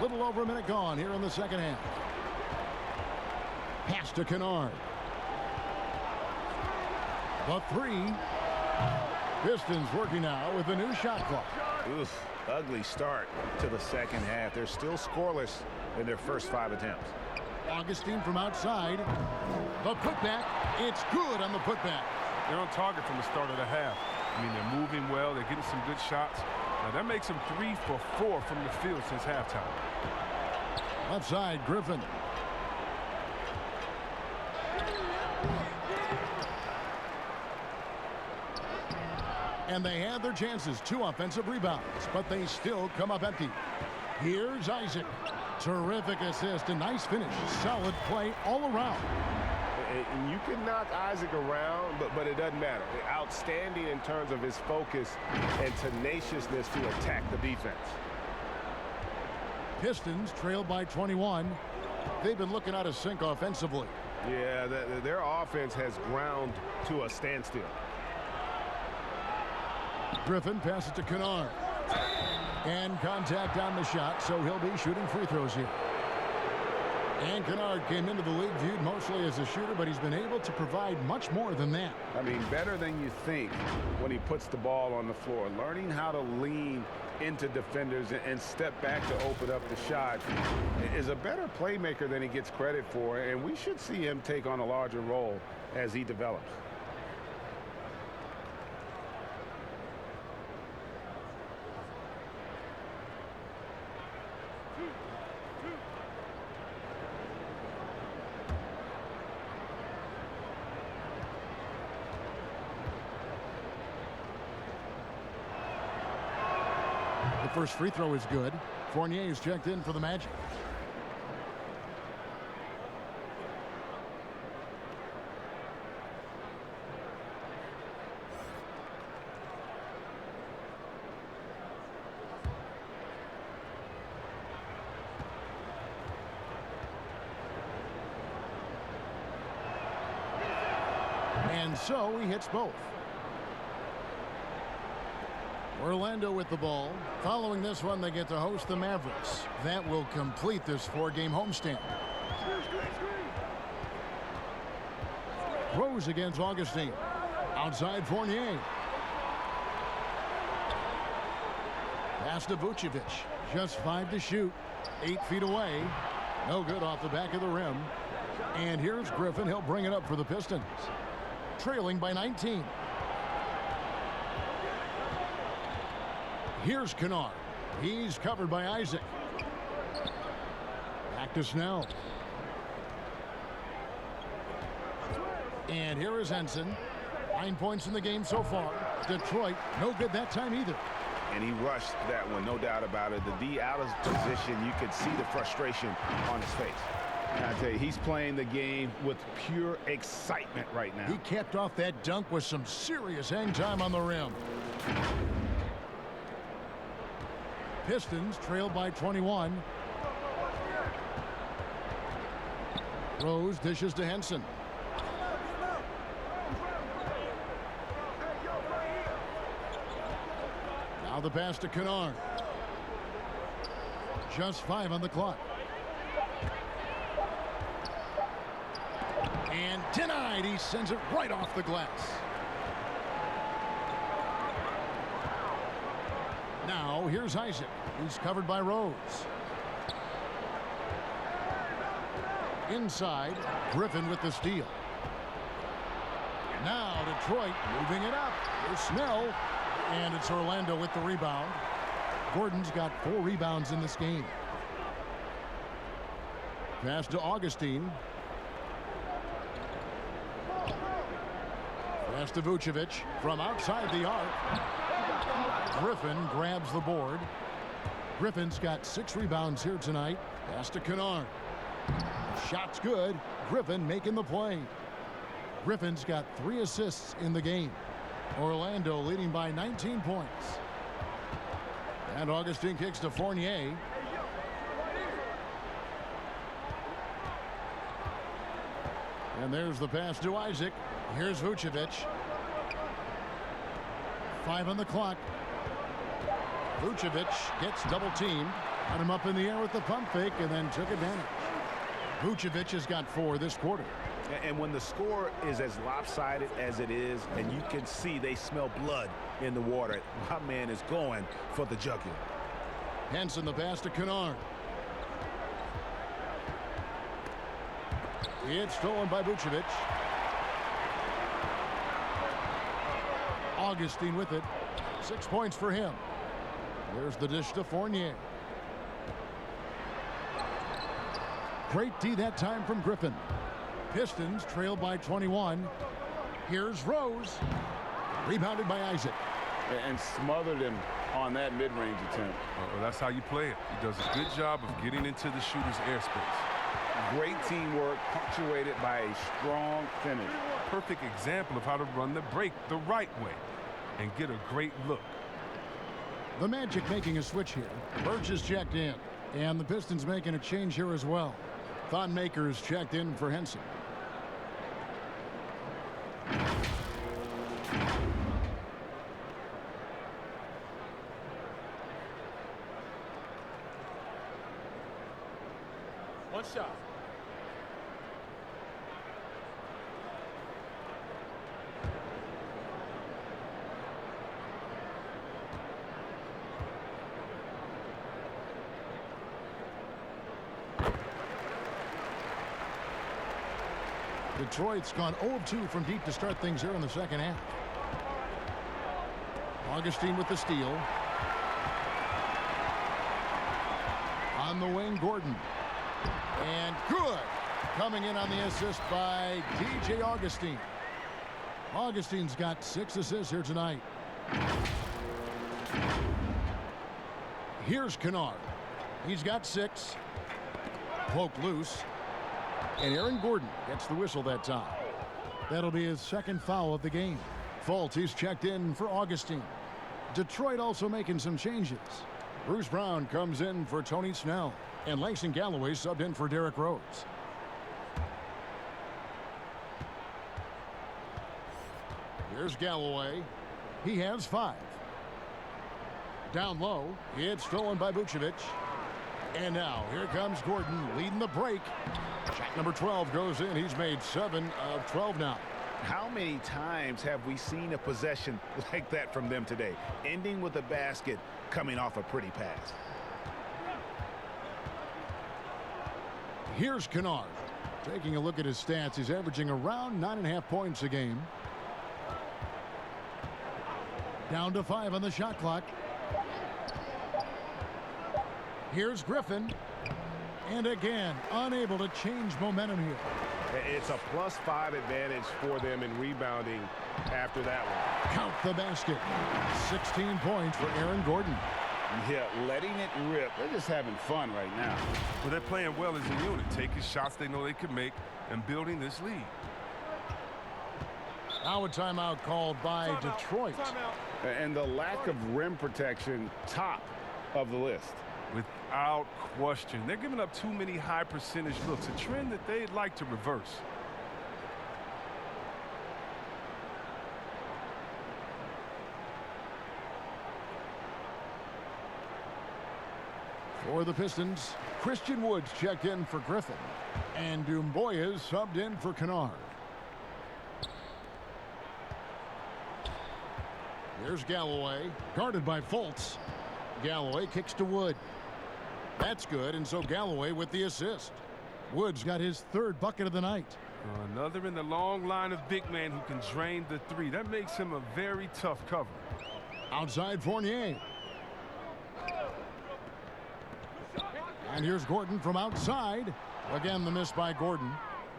Little over a minute gone here in the second half. Pass to Kennard. The 3. Pistons working now with a new shot clock. Oof, ugly start to the second half. They're still scoreless in their first 5 attempts. Augustine from outside. The putback. It's good on the putback. They're on target from the start of the half. I mean, they're moving well. They're getting some good shots. Now, that makes them 3 for 4 from the field since halftime. Left side, Griffin. And they had their chances. 2 offensive rebounds, but they still come up empty. Here's Isaac. Terrific assist. A nice finish. Solid play all around. And you can knock Isaac around, but it doesn't matter. Outstanding in terms of his focus and tenaciousness to attack the defense. Pistons trailed by 21. They've been looking out of sync offensively. Yeah, their offense has ground to a standstill. Griffin passes to Kennard. And contact on the shot, so he'll be shooting free throws here. And Kennard came into the league viewed mostly as a shooter, but he's been able to provide much more than that. I mean, better than you think when he puts the ball on the floor. Learning how to lean into defenders and step back to open up the shot is a better playmaker than he gets credit for, and we should see him take on a larger role as he develops. The first free throw is good. Fournier is checked in for the Magic. And so he hits both. Orlando with the ball. Following this one, they get to host the Mavericks. That will complete this 4-game homestand. Rose against Augustine. Outside Fournier. Pass to Vucevic. Just 5 to shoot. 8 feet away. No good off the back of the rim. And here's Griffin. He'll bring it up for the Pistons. Trailing by 19. Here's Kennard. He's covered by Isaac. Back to Snell. And here is Henson. 9 points in the game so far. Detroit, no good that time either. And he rushed that one, no doubt about it. The D out of position, you could see the frustration on his face. And I tell you, he's playing the game with pure excitement right now. He capped off that dunk with some serious hang time on the rim. Pistons trailed by 21. Rose dishes to Henson. Now the pass to Kennard. Just 5 on the clock. And denied. He sends it right off the glass. Now here's Isaac. He's covered by Rose. Inside, Griffin with the steal. Now Detroit moving it up. Here's Snell. And it's Orlando with the rebound. Gordon's got 4 rebounds in this game. Pass to Augustine. Pass to Vucevic from outside the arc. Griffin grabs the board. Griffin's got 6 rebounds here tonight. Pass to Kennard. Shot's good. Griffin making the play. Griffin's got 3 assists in the game. Orlando leading by 19 points. And Augustine kicks to Fournier. And there's the pass to Isaac. Here's Vucevic. 5 on the clock. Vucevic gets double teamed. Got him up in the air with the pump fake and then took advantage. Vucevic has got 4 this quarter. And when the score is as lopsided as it is, and you can see they smell blood in the water, my man is going for the jugular. Henson the pass to Kennard. It's stolen by Vucevic. Augustine with it. 6 points for him. There's the dish to Fournier. Great D that time from Griffin. Pistons trail by 21. Here's Rose. Rebounded by Isaac. And smothered him on that mid-range attempt. Well, that's how you play it. He does a good job of getting into the shooter's airspace. Great teamwork punctuated by a strong finish. Perfect example of how to run the break the right way and get a great look. The Magic making a switch here. Birch is checked in. And the Pistons making a change here as well. Thon Maker's checked in for Henson. One shot. Detroit's gone 0 of 2 from deep to start things here in the second half. Augustine with the steal. On the wing, Gordon. And good. Coming in on the assist by DJ Augustine. Augustine's got 6 assists here tonight. Here's Kennard. He's got 6. Poked loose. And Aaron Gordon gets the whistle that time. That'll be his 2nd foul of the game. Fultz, he's checked in for Augustine. Detroit also making some changes. Bruce Brown comes in for Tony Snell. And Langston Galloway subbed in for Derrick Rose. Here's Galloway. He has 5. Down low. It's stolen by Vucevic. And now here comes Gordon leading the break. Shot number 12 goes in. He's made 7 of 12 now. How many times have we seen a possession like that from them today? Ending with a basket, coming off a pretty pass. Here's Kennard. Taking a look at his stats, he's averaging around 9.5 points a game. Down to 5 on the shot clock. Here's Griffin. And again, unable to change momentum here. It's a +5 advantage for them in rebounding after that one. Count the basket. 16 points for Aaron Gordon. Yeah, letting it rip. They're just having fun right now. Well, they're playing well as a unit, taking shots they know they can make and building this lead. Now a timeout called by Detroit. And the lack of rim protection, top of the list. Without question. They're giving up too many high percentage looks, a trend that they'd like to reverse. For the Pistons, Christian Woods checked in for Griffin. And Doumbouya subbed in for Kennard. Here's Galloway, guarded by Fultz. Galloway kicks to Wood. That's good, and so Galloway with the assist. Woods got his 3rd bucket of the night. Another in the long line of big men who can drain the 3. That makes him a very tough cover. Outside Fournier. And here's Gordon from outside. Again, the miss by Gordon.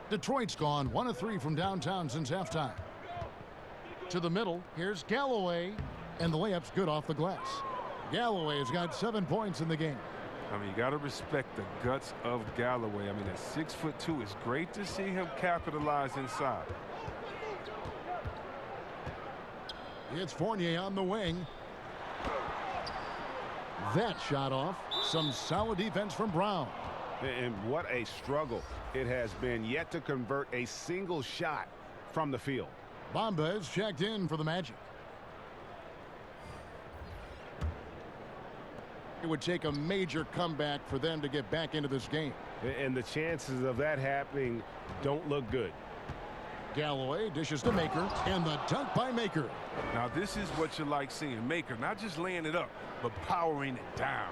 Detroit's gone 1 of 3 from downtown since halftime. To the middle, here's Galloway. And the layup's good off the glass. Galloway has got 7 points in the game. I mean, you got to respect the guts of Galloway. I mean, at 6'2", it's great to see him capitalize inside. It's Fournier on the wing. That shot off. Some solid defense from Brown. And what a struggle it has been, yet to convert a single shot from the field. Bamba is checked in for the Magic. It would take a major comeback for them to get back into this game. And the chances of that happening don't look good. Galloway dishes to Maker, and the dunk by Maker. Now, this is what you like seeing. Maker not just laying it up, but powering it down.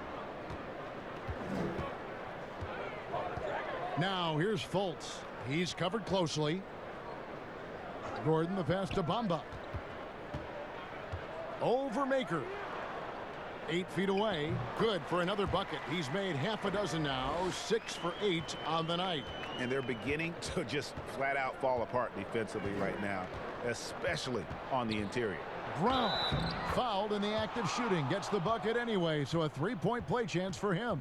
Now, here's Fultz. He's covered closely. Gordon the pass to Bamba. Over Maker. 8 feet away. Good for another bucket. He's made half a dozen now. 6 for 8 on the night. And they're beginning to just flat out fall apart defensively right now, especially on the interior. Brown fouled in the act of shooting. Gets the bucket anyway, so a 3-point play chance for him.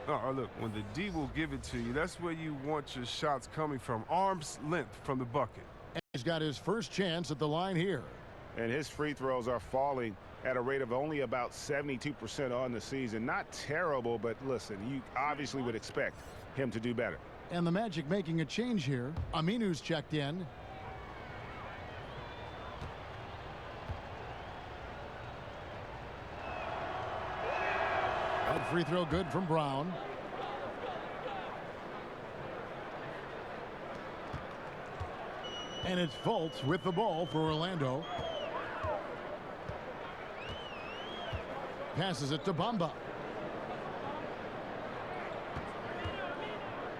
Oh, look, when the D will give it to you, that's where you want your shots coming from. Arm's length from the bucket. And he's got his first chance at the line here. And his free throws are falling at a rate of only about 72% on the season. Not terrible, but listen, you obviously would expect him to do better. And the Magic making a change here. Aminu's checked in. That free throw good from Brown. And it's Fultz with the ball for Orlando. Passes it to Bamba.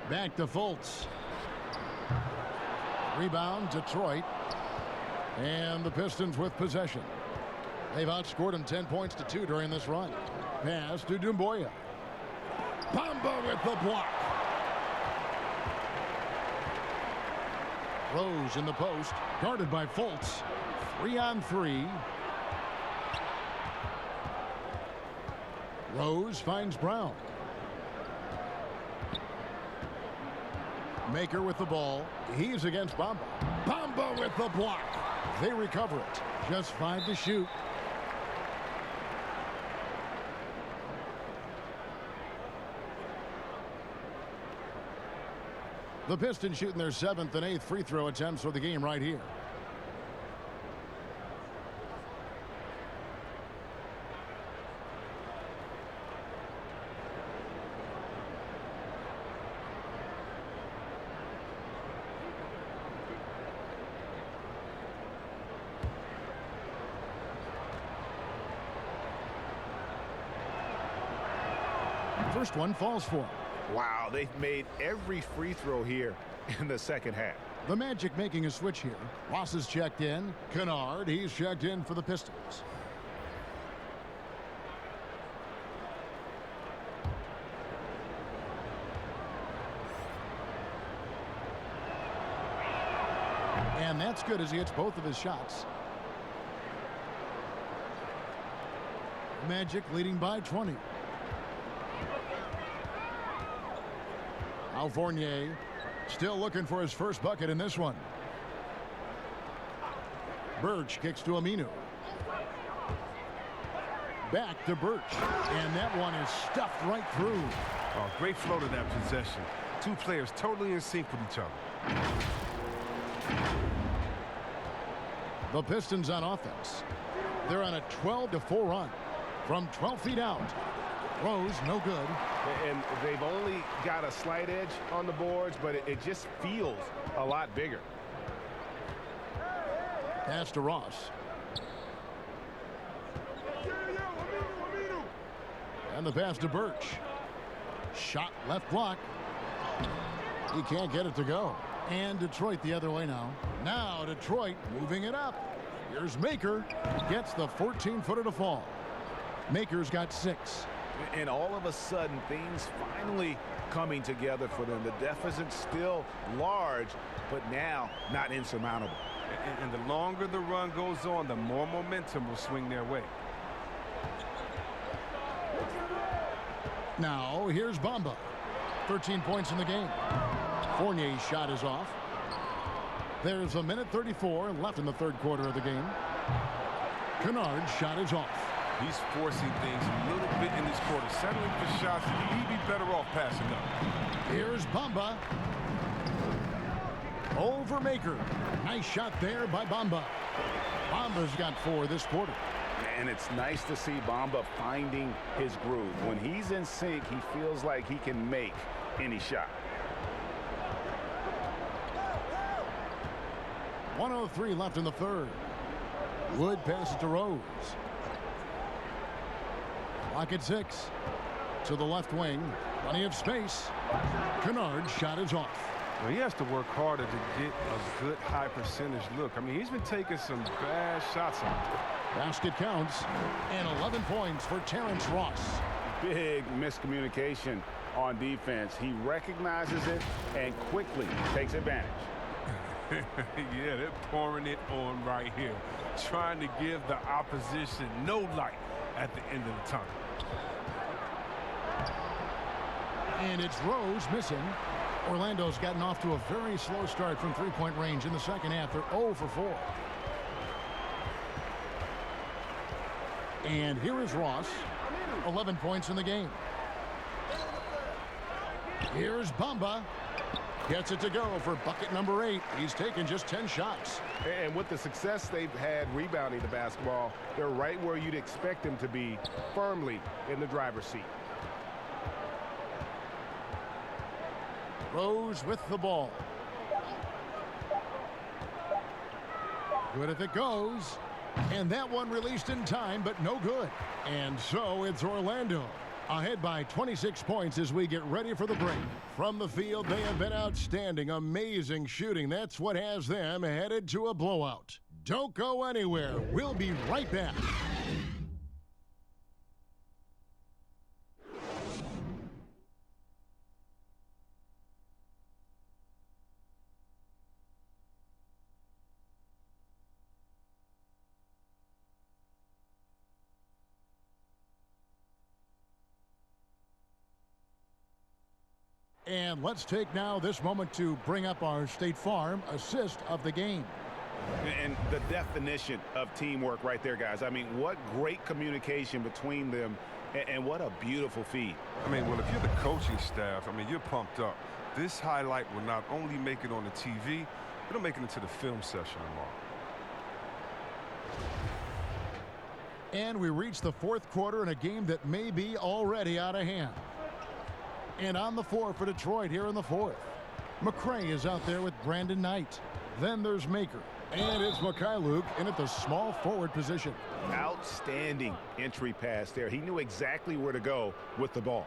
Back to Fultz. Rebound, Detroit. And the Pistons with possession. They've outscored them 10 points to 2 during this run. Pass to Doumbouya. Bamba with the block. Rose in the post, guarded by Fultz. 3-on-3. Rose finds Brown. Maker with the ball. He's against Bamba. Bamba with the block. They recover it. Just 5 to shoot. The Pistons shooting their 7th and 8th free throw attempts for the game right here. First one falls for him. Wow, they've made every free throw here in the second half. The Magic making a switch here. Ross is checked in. Kennard, he's checked in for the Pistons. And that's good as he hits both of his shots. Magic leading by 20. Al Fournier still looking for his first bucket in this one. Birch kicks to Aminu. Back to Birch. And that one is stuffed right through. Oh, great flow to that possession. Two players totally in sync with each other. The Pistons on offense. They're on a 12-4 run from 12 feet out. Rose, no good. And they've only got a slight edge on the boards, but it just feels a lot bigger. Pass to Ross. And the pass to Birch. Shot left block. He can't get it to go. And Detroit the other way now. Now Detroit moving it up. Here's Maker. Gets the 14-footer to fall. Maker's got 6. And all of a sudden, things finally coming together for them. The deficit's still large, but now not insurmountable. And the longer the run goes on, the more momentum will swing their way. Now, here's Bamba. 13 points in the game. Fournier's shot is off. There's a minute 34 left in the third quarter of the game. Kennard's shot is off. He's forcing things a little bit in this quarter, settling for shots. He'd be better off passing up. Here's Bamba. Over Maker. Nice shot there by Bamba. Bamba's got 4 this quarter. And it's nice to see Bamba finding his groove. When he's in sync, he feels like he can make any shot. 1:03 left in the third. Wood passes to Rose. Clock at 6. To the left wing. Plenty of space. Kennard's shot is off. Well, he has to work harder to get a good high percentage look. I mean, he's been taking some bad shots out there. Basket counts. And 11 points for Terrence Ross. Big miscommunication on defense. He recognizes it and quickly takes advantage. Yeah, they're pouring it on right here. Trying to give the opposition no light at the end of the tunnel. And it's Rose missing. Orlando's gotten off to a very slow start from three-point range in the second half. They're 0 for 4. And here is Ross. 11 points in the game. Here's Bamba. Gets it to go for bucket number 8. He's taken just 10 shots. And with the success they've had rebounding the basketball, they're right where you'd expect them to be, firmly in the driver's seat. Rose with the ball. Good if it goes. And that one released in time, but no good. And so it's Orlando ahead by 26 points as we get ready for the break. From the field, they have been outstanding. Amazing shooting. That's what has them headed to a blowout. Don't go anywhere. We'll be right back. And let's take now this moment to bring up our State Farm assist of the game. And the definition of teamwork right there, guys. I mean, what great communication between them, and what a beautiful feed. I mean, well, if you're the coaching staff, I mean, you're pumped up. This highlight will not only make it on the TV, it'll make it into the film session tomorrow. And we reach the fourth quarter in a game that may be already out of hand. And on the floor for Detroit here in the fourth. McCray is out there with Brandon Knight. Then there's Maker. And it's Mikhailuk in at the small forward position. Outstanding entry pass there. He knew exactly where to go with the ball.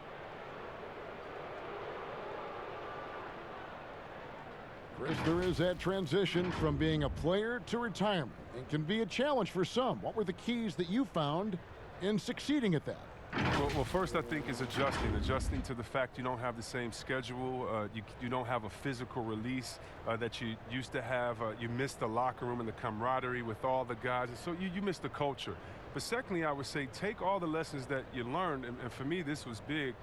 Chris, there is that transition from being a player to retirement. It can be a challenge for some. What were the keys that you found in succeeding at that? Well, first I think is adjusting to the fact you don't have the same schedule. You don't have a physical release that you used to have. You miss the locker room and the camaraderie with all the guys, and so you miss the culture. But secondly, I would say take all the lessons that you learned, and for me this was big,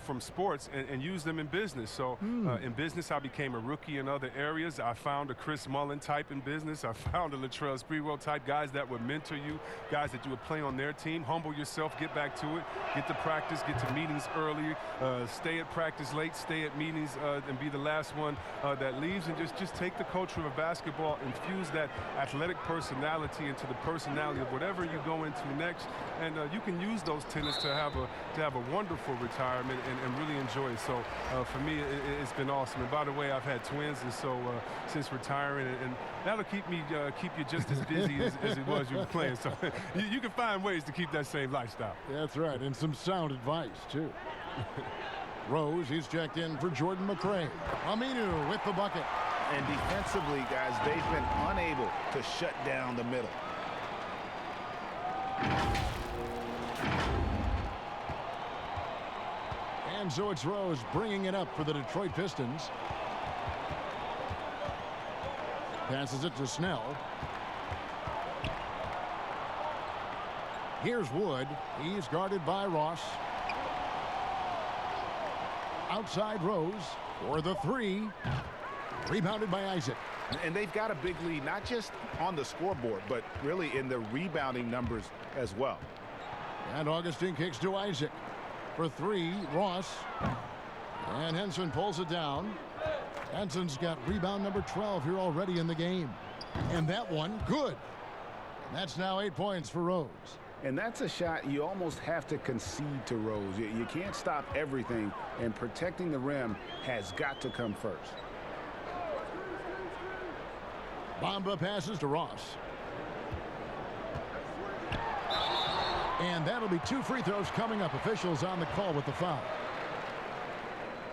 from sports and use them in business. So in business, I became a rookie in other areas. I found a Chris Mullin type in business. I found a Latrell Sprewell type, guys that would mentor you, guys that you would play on their team. Humble yourself, get back to it, get to practice, get to meetings early, stay at practice late, stay at meetings, and be the last one that leaves, and just take the culture of basketball, infuse that athletic personality into the personality of whatever you go into next, and you can use those tenets to have a wonderful retirement and really enjoy it. So for me, it's been awesome. And by the way, I've had twins, and so since retiring, and that'll keep you just as busy as it was you were playing. So you can find ways to keep that same lifestyle. That's right, and some sound advice too. Rose, he's checked in for Jordan McRae. Aminu with the bucket. And defensively, guys, they've been unable to shut down the middle. And so it's Rose bringing it up for the Detroit Pistons. Passes it to Snell. Here's Wood. He's guarded by Ross. Outside Rose for the three. Rebounded by Isaac. And they've got a big lead, not just on the scoreboard, but really in the rebounding numbers as well. And Augustine kicks to Isaac. For three, Ross. And Henson pulls it down. Henson's got rebound number 12 here already in the game. And that one, good. And that's now 8 points for Rose. And that's a shot you almost have to concede to Rose. You can't stop everything, and protecting the rim has got to come first. Bamba passes to Ross. And that'll be 2 free throws coming up. Officials on the call with the foul.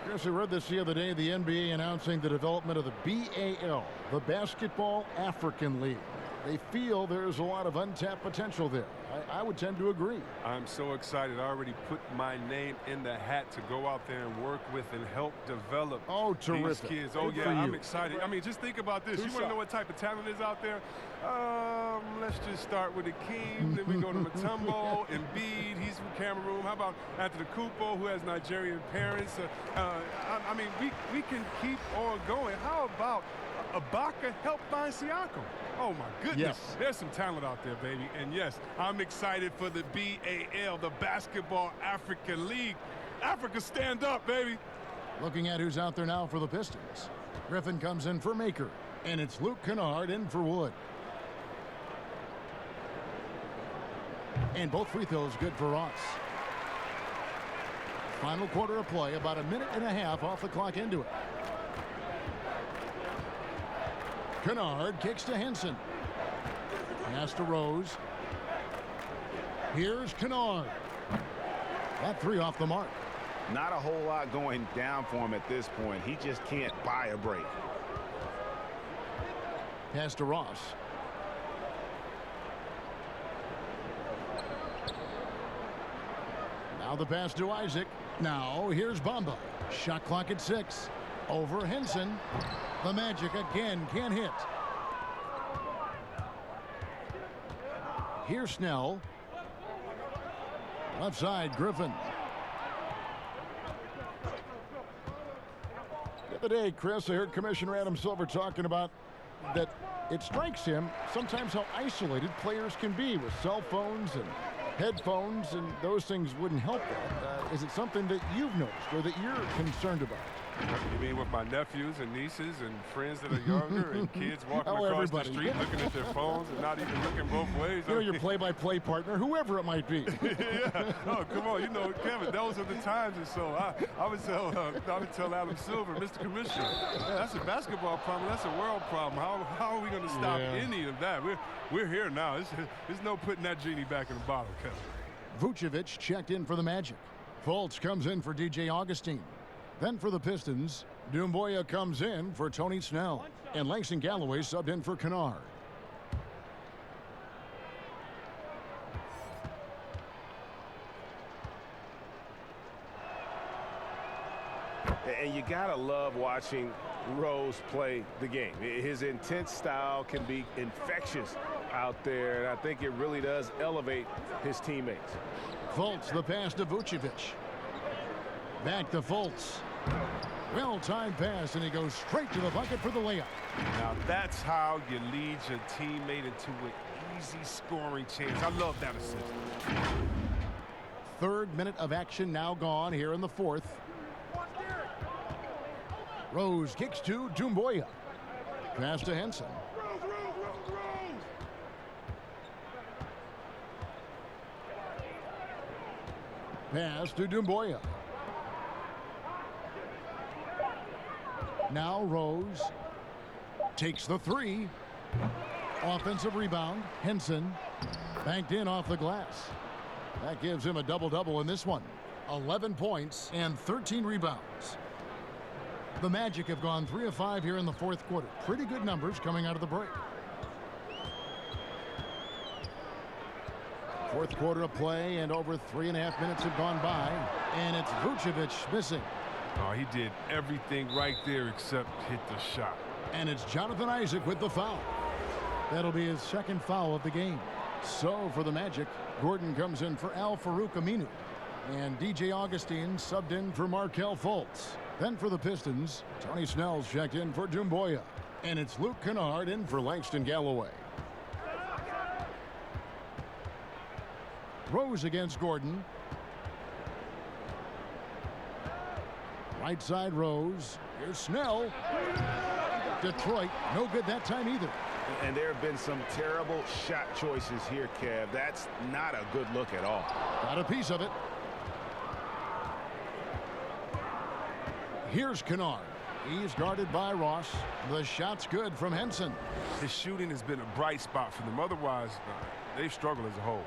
Chris, I read this the other day, the NBA announcing the development of the BAL, the Basketball African League. They feel there's a lot of untapped potential there. I would tend to agree. I'm so excited. I already put my name in the hat to go out there and work with and help develop these kids. Oh, yeah, I'm excited. I mean, just think about this. You want to know what type of talent is out there? Let's just start with Akeem. Then we go to Mutombo, Embiid. He's from Cameroon. How about Antetokounmpo, who has Nigerian parents? I mean, we can keep on going. How about Ibaka help find Siakam? Oh, my goodness. Yes. There's some talent out there, baby. And, yes, I'm excited for the BAL, the Basketball African League. Africa, stand up, baby. Looking at who's out there now for the Pistons. Griffin comes in for Maker. And it's Luke Kennard in for Wood. And both free throws good for Ross. Final quarter of play, about a minute and a half off the clock into it. Kennard kicks to Henson. Pass to Rose. Here's Kennard. That three off the mark. Not a whole lot going down for him at this point. He just can't buy a break. Pass to Ross. Now the pass to Isaac. Now here's Bamba. Shot clock at 6. Over Henson. The Magic again can't hit. Here's Snell. Left side, Griffin. The other day, Chris, I heard Commissioner Adam Silver talking about that it strikes him sometimes how isolated players can be with cell phones and headphones, and those things wouldn't help that. Is it something that you've noticed or that you're concerned about? You mean with my nephews and nieces and friends that are younger and kids walking across the street looking at their phones and not even looking both ways? You know, your play-by-play partner, whoever it might be. Yeah. Oh, come on. You know, Kevin, those are the times. And so I would tell Adam Silver, Mr. Commissioner, yeah, that's a basketball problem. That's a world problem. How are we going to stop any of that? We're here now. There's no putting that genie back in the bottle, Kevin. Vucevic checked in for the Magic. Fultz comes in for DJ Augustine. Then for the Pistons, Doumbouya comes in for Tony Snell. And Langston Galloway subbed in for Kennard. And you got to love watching Rose play the game. His intense style can be infectious out there, and I think it really does elevate his teammates. Fultz, the pass to Vucevic. Back to Fultz. Well-timed pass, and he goes straight to the bucket for the layup. Now that's how you lead your teammate into an easy scoring chance. I love that assist. Third minute of action now gone here in the fourth. Rose kicks to Doumbouya. Pass to Henson. Pass to Doumbouya. Now Rose takes the three. Offensive rebound. Henson banked in off the glass. That gives him a double-double in this one. 11 points and 13 rebounds. The Magic have gone 3 of 5 here in the fourth quarter. Pretty good numbers coming out of the break. Fourth quarter of play, and over 3.5 minutes have gone by, and it's Vucevic missing. Oh, he did everything right there except hit the shot. And it's Jonathan Isaac with the foul. That'll be his second foul of the game. So for the Magic, Gordon comes in for Al-Farouq Aminu, and DJ Augustine subbed in for Markelle Fultz. Then for the Pistons, Tony Snell's checked in for Doumbouya, and it's Luke Kennard in for Langston Galloway. Rose against Gordon. Right side Rose. Here's Snell. Detroit, no good that time either. And there have been some terrible shot choices here, Kev. That's not a good look at all. Got a piece of it. Here's Kennard. He's guarded by Ross. The shot's good from Henson. His shooting has been a bright spot for them. Otherwise, they've struggled as a whole.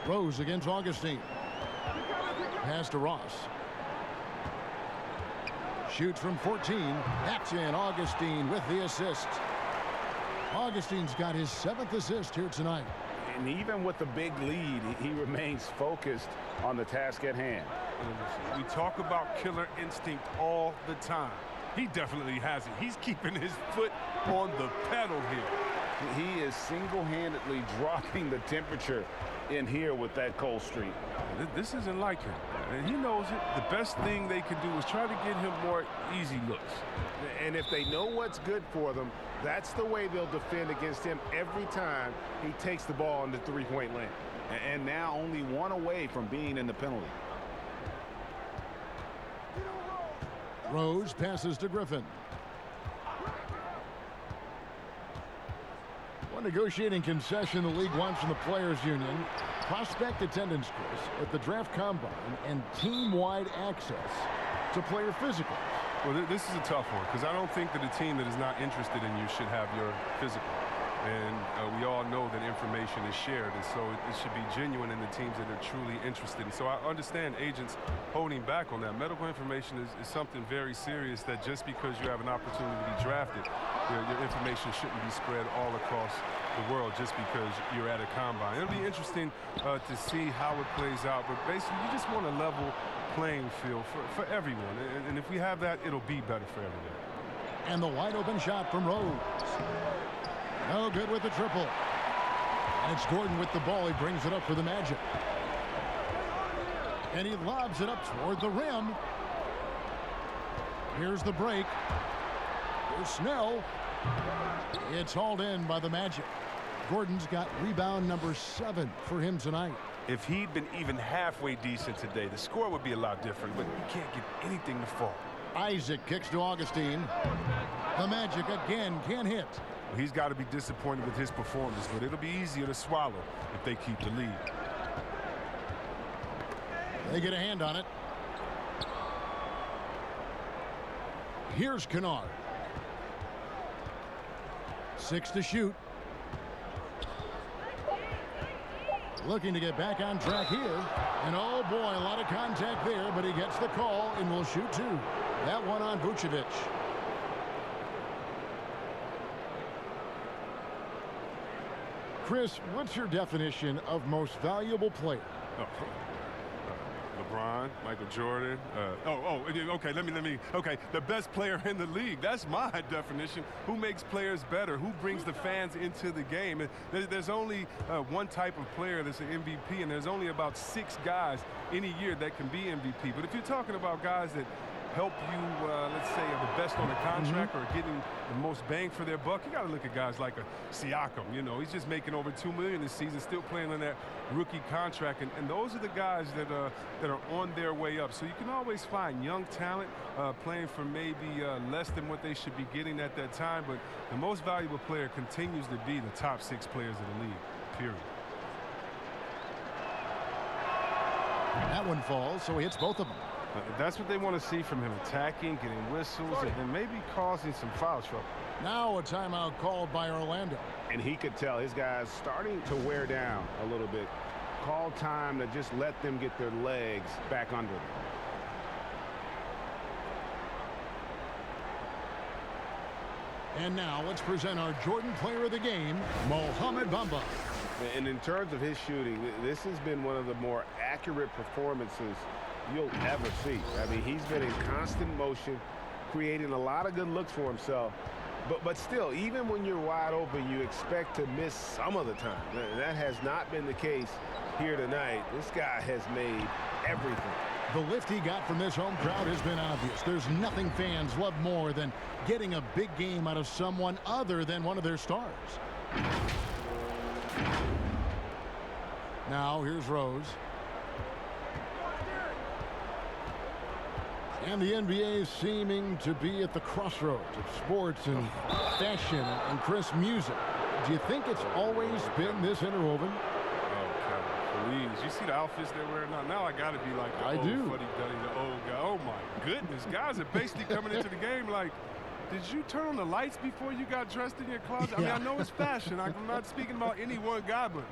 Rose against Augustine. Pass to Ross. Shoots from 14. That's in. Augustine with the assist. Augustine's got his 7th assist here tonight. And even with the big lead, he remains focused on the task at hand. We talk about killer instinct all the time. He definitely has it. He's keeping his foot on the pedal here. He is single-handedly dropping the temperature in here with that cold streak. This isn't like him, and he knows it. The best thing they can do is try to get him more easy looks. And if they know what's good for them, that's the way they'll defend against him every time he takes the ball in the three-point lane. And now only one away from being in the penalty. Rose passes to Griffin. One negotiating concession the league wants from the Players Union: prospect attendance, Chris, at the draft combine and team-wide access to player physicals. Well, this is a tough one because I don't think that a team that is not interested in you should have your physical. And we all know that information is shared, and so it should be genuine in the teams that are truly interested. And so I understand agents holding back on that. Medical information is something very serious that just because you have an opportunity to be drafted, your information shouldn't be spread all across the world just because you're at a combine. It'll be interesting to see how it plays out, but basically you just want a level playing field for everyone. And if we have that, it'll be better for everyone. And the wide open shot from Rose. No good with the triple. And it's Gordon with the ball. He brings it up for the Magic. And he lobs it up toward the rim. Here's the break. Here's Snell. It's hauled in by the Magic. Gordon's got rebound number 7 for him tonight. If he'd been even halfway decent today, the score would be a lot different, but you can't get anything to fall. Isaac kicks to Augustine. The Magic again can't hit. Well, he's got to be disappointed with his performance, but it'll be easier to swallow if they keep the lead. They get a hand on it. Here's Kennard. 6 to shoot. Looking to get back on track here. And oh boy, a lot of contact there, but he gets the call and will shoot 2. That one on Vucevic. Chris, what's your definition of most valuable player? LeBron, Michael Jordan. Okay, okay, the best player in the league. That's my definition. Who makes players better? Who brings the fans into the game? And there's only one type of player that's an MVP, and there's only about 6 guys in a year that can be MVP. But if you're talking about guys that help you, let's say, are the best on a contract or getting the most bang for their buck, you got to look at guys like a Siakam. You know, he's just making over $2 million this season, still playing on that rookie contract, and those are the guys that are on their way up. So you can always find young talent playing for maybe less than what they should be getting at that time, but the most valuable player continues to be the top 6 players in the league, period. That one falls, so he hits both of them. That's what they want to see from him, attacking, getting whistles, and maybe causing some foul trouble. Now a timeout called by Orlando. And he could tell his guys starting to wear down a little bit. Call time to just let them get their legs back under them. And now let's present our Jordan Player of the Game, Mohamed Bamba. And in terms of his shooting, this has been one of the more accurate performances you'll ever see. I mean, he's been in constant motion, creating a lot of good looks for himself. But still, even when you're wide open, you expect to miss some of the time. That has not been the case here tonight. This guy has made everything. The lift he got from this home crowd has been obvious. There's nothing fans love more than getting a big game out of someone other than one of their stars. Now here's Rose. And the NBA is seeming to be at the crossroads of sports and fashion and crisp music. Do you think it's always been this interwoven? Oh, Kevin, please. You see the outfits they're wearing now? Now I got to be like the old fuddy-duddy, the old guy. Oh, my goodness. Guys are basically coming into the game like, did you turn on the lights before you got dressed in your closet? I mean, I know it's fashion. I'm not speaking about any one guy, but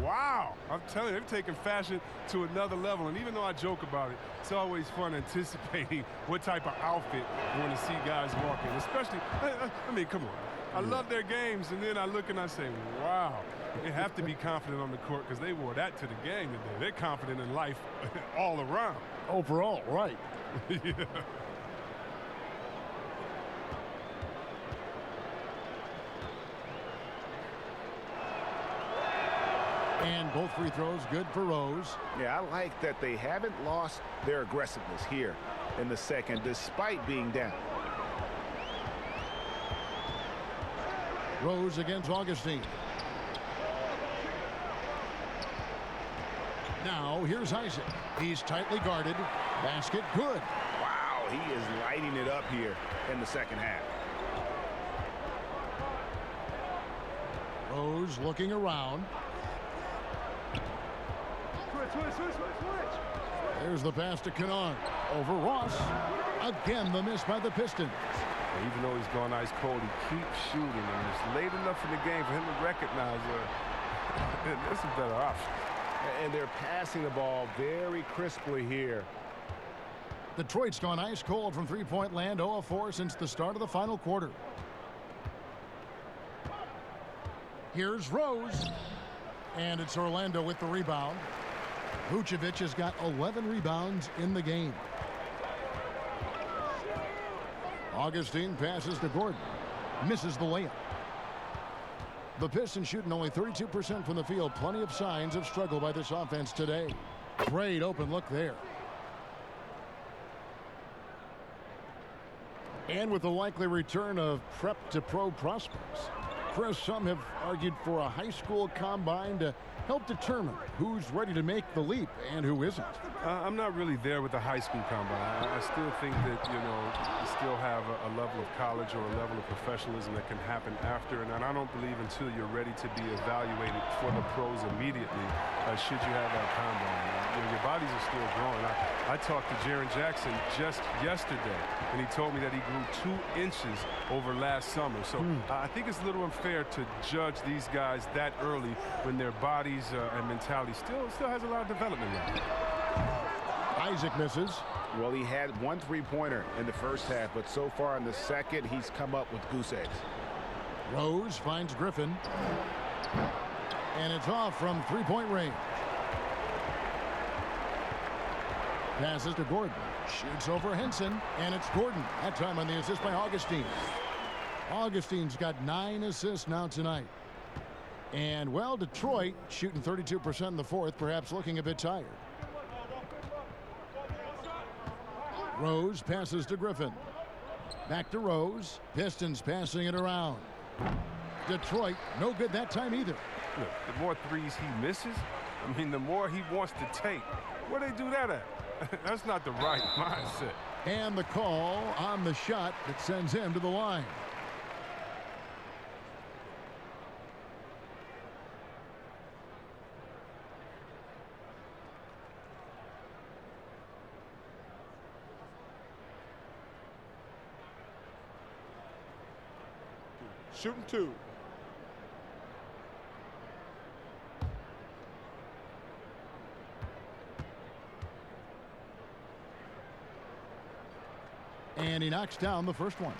wow. I'm telling you, they're taking fashion to another level. And even though I joke about it, it's always fun anticipating what type of outfit you want to see guys walk in. Especially, I mean, come on. I love their games, and then I look and I say, wow. They have to be confident on the court because they wore that to the game today. They're confident in life all around. Overall, right. Yeah. And both free throws good for Rose. Yeah, I like that they haven't lost their aggressiveness here in the second, despite being down. Rose against Augustine. Now here's Isaac. He's tightly guarded. Basket good. Wow, he is lighting it up here in the second half. Rose looking around. There's the pass to Kennard. Over Ross. Again, the miss by the Pistons. Even though he's gone ice cold, he keeps shooting, and it's late enough in the game for him to recognize there's a better option. And they're passing the ball very crisply here. Detroit's gone ice cold from three-point land, 0 of 4 since the start of the final quarter. Here's Rose. And it's Orlando with the rebound. Vucevic has got 11 rebounds in the game. Augustine passes to Gordon. Misses the layup. The Pistons shooting only 32% from the field. Plenty of signs of struggle by this offense today. Great open look there. And with the likely return of prep to pro prospects, Chris, some have argued for a high school combine to help determine who's ready to make the leap and who isn't. I'm not really there with the high school combine. I still think that, you still have a level of college or a level of professionalism that can happen after, and I don't believe until you're ready to be evaluated for the pros immediately should you have that combine. Your bodies are still growing. I talked to Jaren Jackson just yesterday, and he told me that he grew 2 inches over last summer. So I think it's a little unfair to judge these guys that early when their bodies and mentality still has a lot of development left. Isaac misses. Well, he had 1 3-pointer in the first half, but so far in the second, he's come up with goose eggs. Rose finds Griffin. And it's off from three-point range. Passes to Gordon. Shoots over Henson, and it's Gordon. That time on the assist by Augustine. Augustine's got 9 assists now tonight. And, well, Detroit shooting 32% in the fourth, perhaps looking a bit tired. Rose passes to Griffin. Back to Rose. Pistons passing it around. Detroit, no good that time either. Look, the more threes he misses, I mean, the more he wants to take. Where they do that at? That's not the right mindset. And the call on the shot that sends him to the line. Shooting 2. And he knocks down the first one.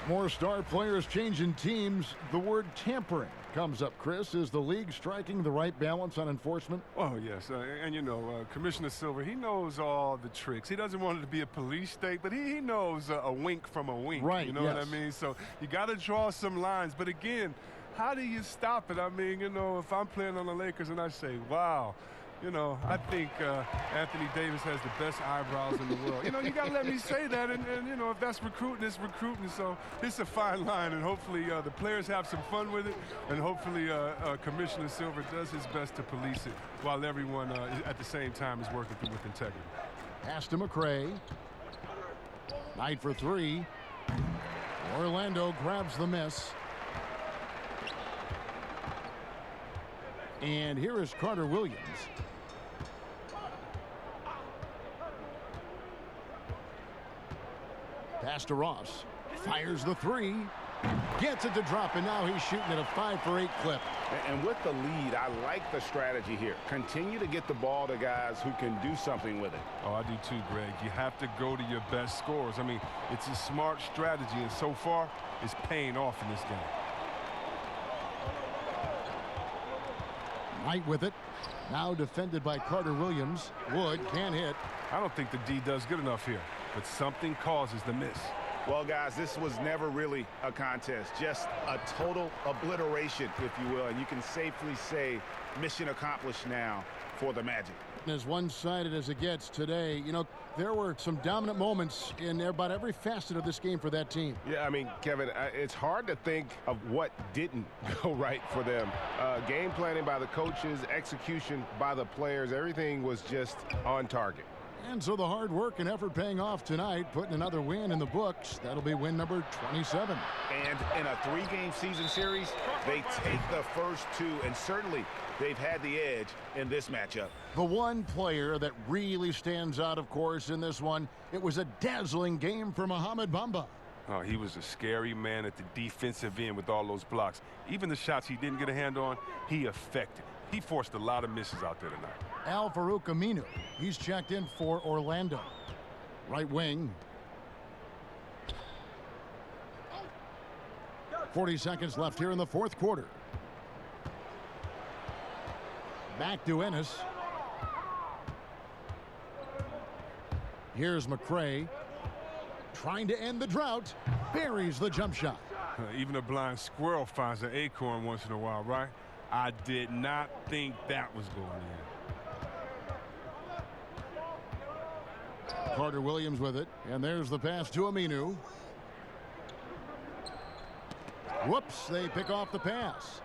More star players changing teams. The word tampering comes up, Chris. Is the league striking the right balance on enforcement? Oh, yes. And, you know, Commissioner Silver, he knows all the tricks. He doesn't want it to be a police state, but he knows a wink from a wink. Right, you know what I mean? So you got to draw some lines. But, again, how do you stop it? I mean, you know, if I'm playing on the Lakers and I say, wow, you know, I think Anthony Davis has the best eyebrows in the world. You know, you got to let me say that. And, you know, if that's recruiting, it's recruiting. So it's a fine line. And hopefully the players have some fun with it. And hopefully Commissioner Silver does his best to police it while everyone at the same time is working through with integrity. Pass to McRae. Knight for 3. Orlando grabs the miss. And here is Carter Williams. Pass to Ross. Fires the 3. Gets it to drop, and now he's shooting at a 5-for-8 clip. And with the lead, I like the strategy here. Continue to get the ball to guys who can do something with it. Oh, I do too, Greg. You have to go to your best scorers. I mean, it's a smart strategy, and so far, it's paying off in this game. Knight with it. Now defended by Carter Williams. Wood can hit. I don't think the D does good enough here, but something causes the miss. Well, guys, this was never really a contest, just a total obliteration, if you will, and you can safely say mission accomplished now for the Magic. As one-sided as it gets today, you know, there were some dominant moments in about every facet of this game for that team. Yeah, I mean, Kevin, it's hard to think of what didn't go right for them. Game planning by the coaches, execution by the players, everything was just on target. And so the hard work and effort paying off tonight, putting another win in the books. That'll be win number 27. And in a 3-game season series, they take the first 2, and certainly they've had the edge in this matchup. The one player that really stands out, of course, in this one, it was a dazzling game for Mohamed Bamba. Oh, he was a scary man at the defensive end with all those blocks. Even the shots he didn't get a hand on, he affected. He forced a lot of misses out there tonight. Al-Farouq Aminu, he's checked in for Orlando. Right wing. 40 seconds left here in the fourth quarter. Back to Ennis. Here's McRae. Trying to end the drought. Buries the jump shot. Even a blind squirrel finds an acorn once in a while, right? I did not think that was going in. Carter Williams with it. And there's the pass to Aminu. Whoops, they pick off the pass.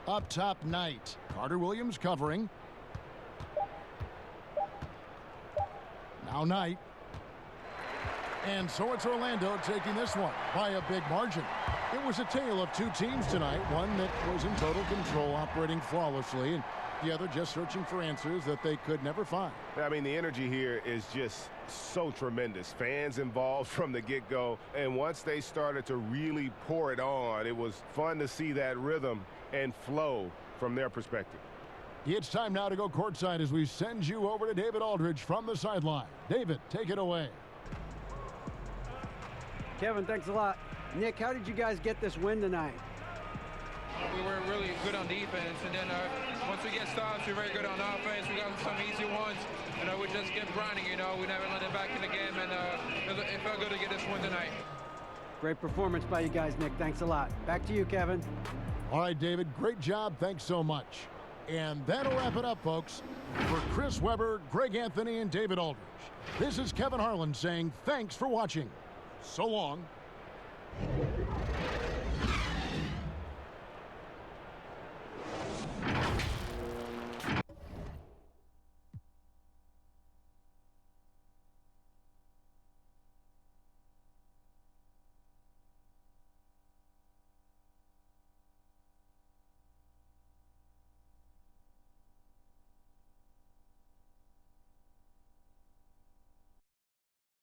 Up top, Knight. Carter Williams covering. Now Knight. And so it's Orlando taking this one by a big margin. It was a tale of 2 teams tonight, one that was in total control, operating flawlessly, and the other just searching for answers that they could never find. I mean, the energy here is just so tremendous. Fans involved from the get-go, and once they started to really pour it on, it was fun to see that rhythm and flow from their perspective. It's time now to go courtside as we send you over to David Aldridge from the sideline. David, take it away. Kevin, thanks a lot. Nick, how did you guys get this win tonight? We were really good on defense, and then once we get stops, we're very good on offense. We got some easy ones, and we just kept grinding, you know. We never let it back in the game, and it felt good to get this win tonight. Great performance by you guys, Nick. Thanks a lot. Back to you, Kevin. All right, David, great job. Thanks so much. And that'll wrap it up, folks. For Chris Webber, Greg Anthony, and David Aldridge, this is Kevin Harlan saying thanks for watching. So long.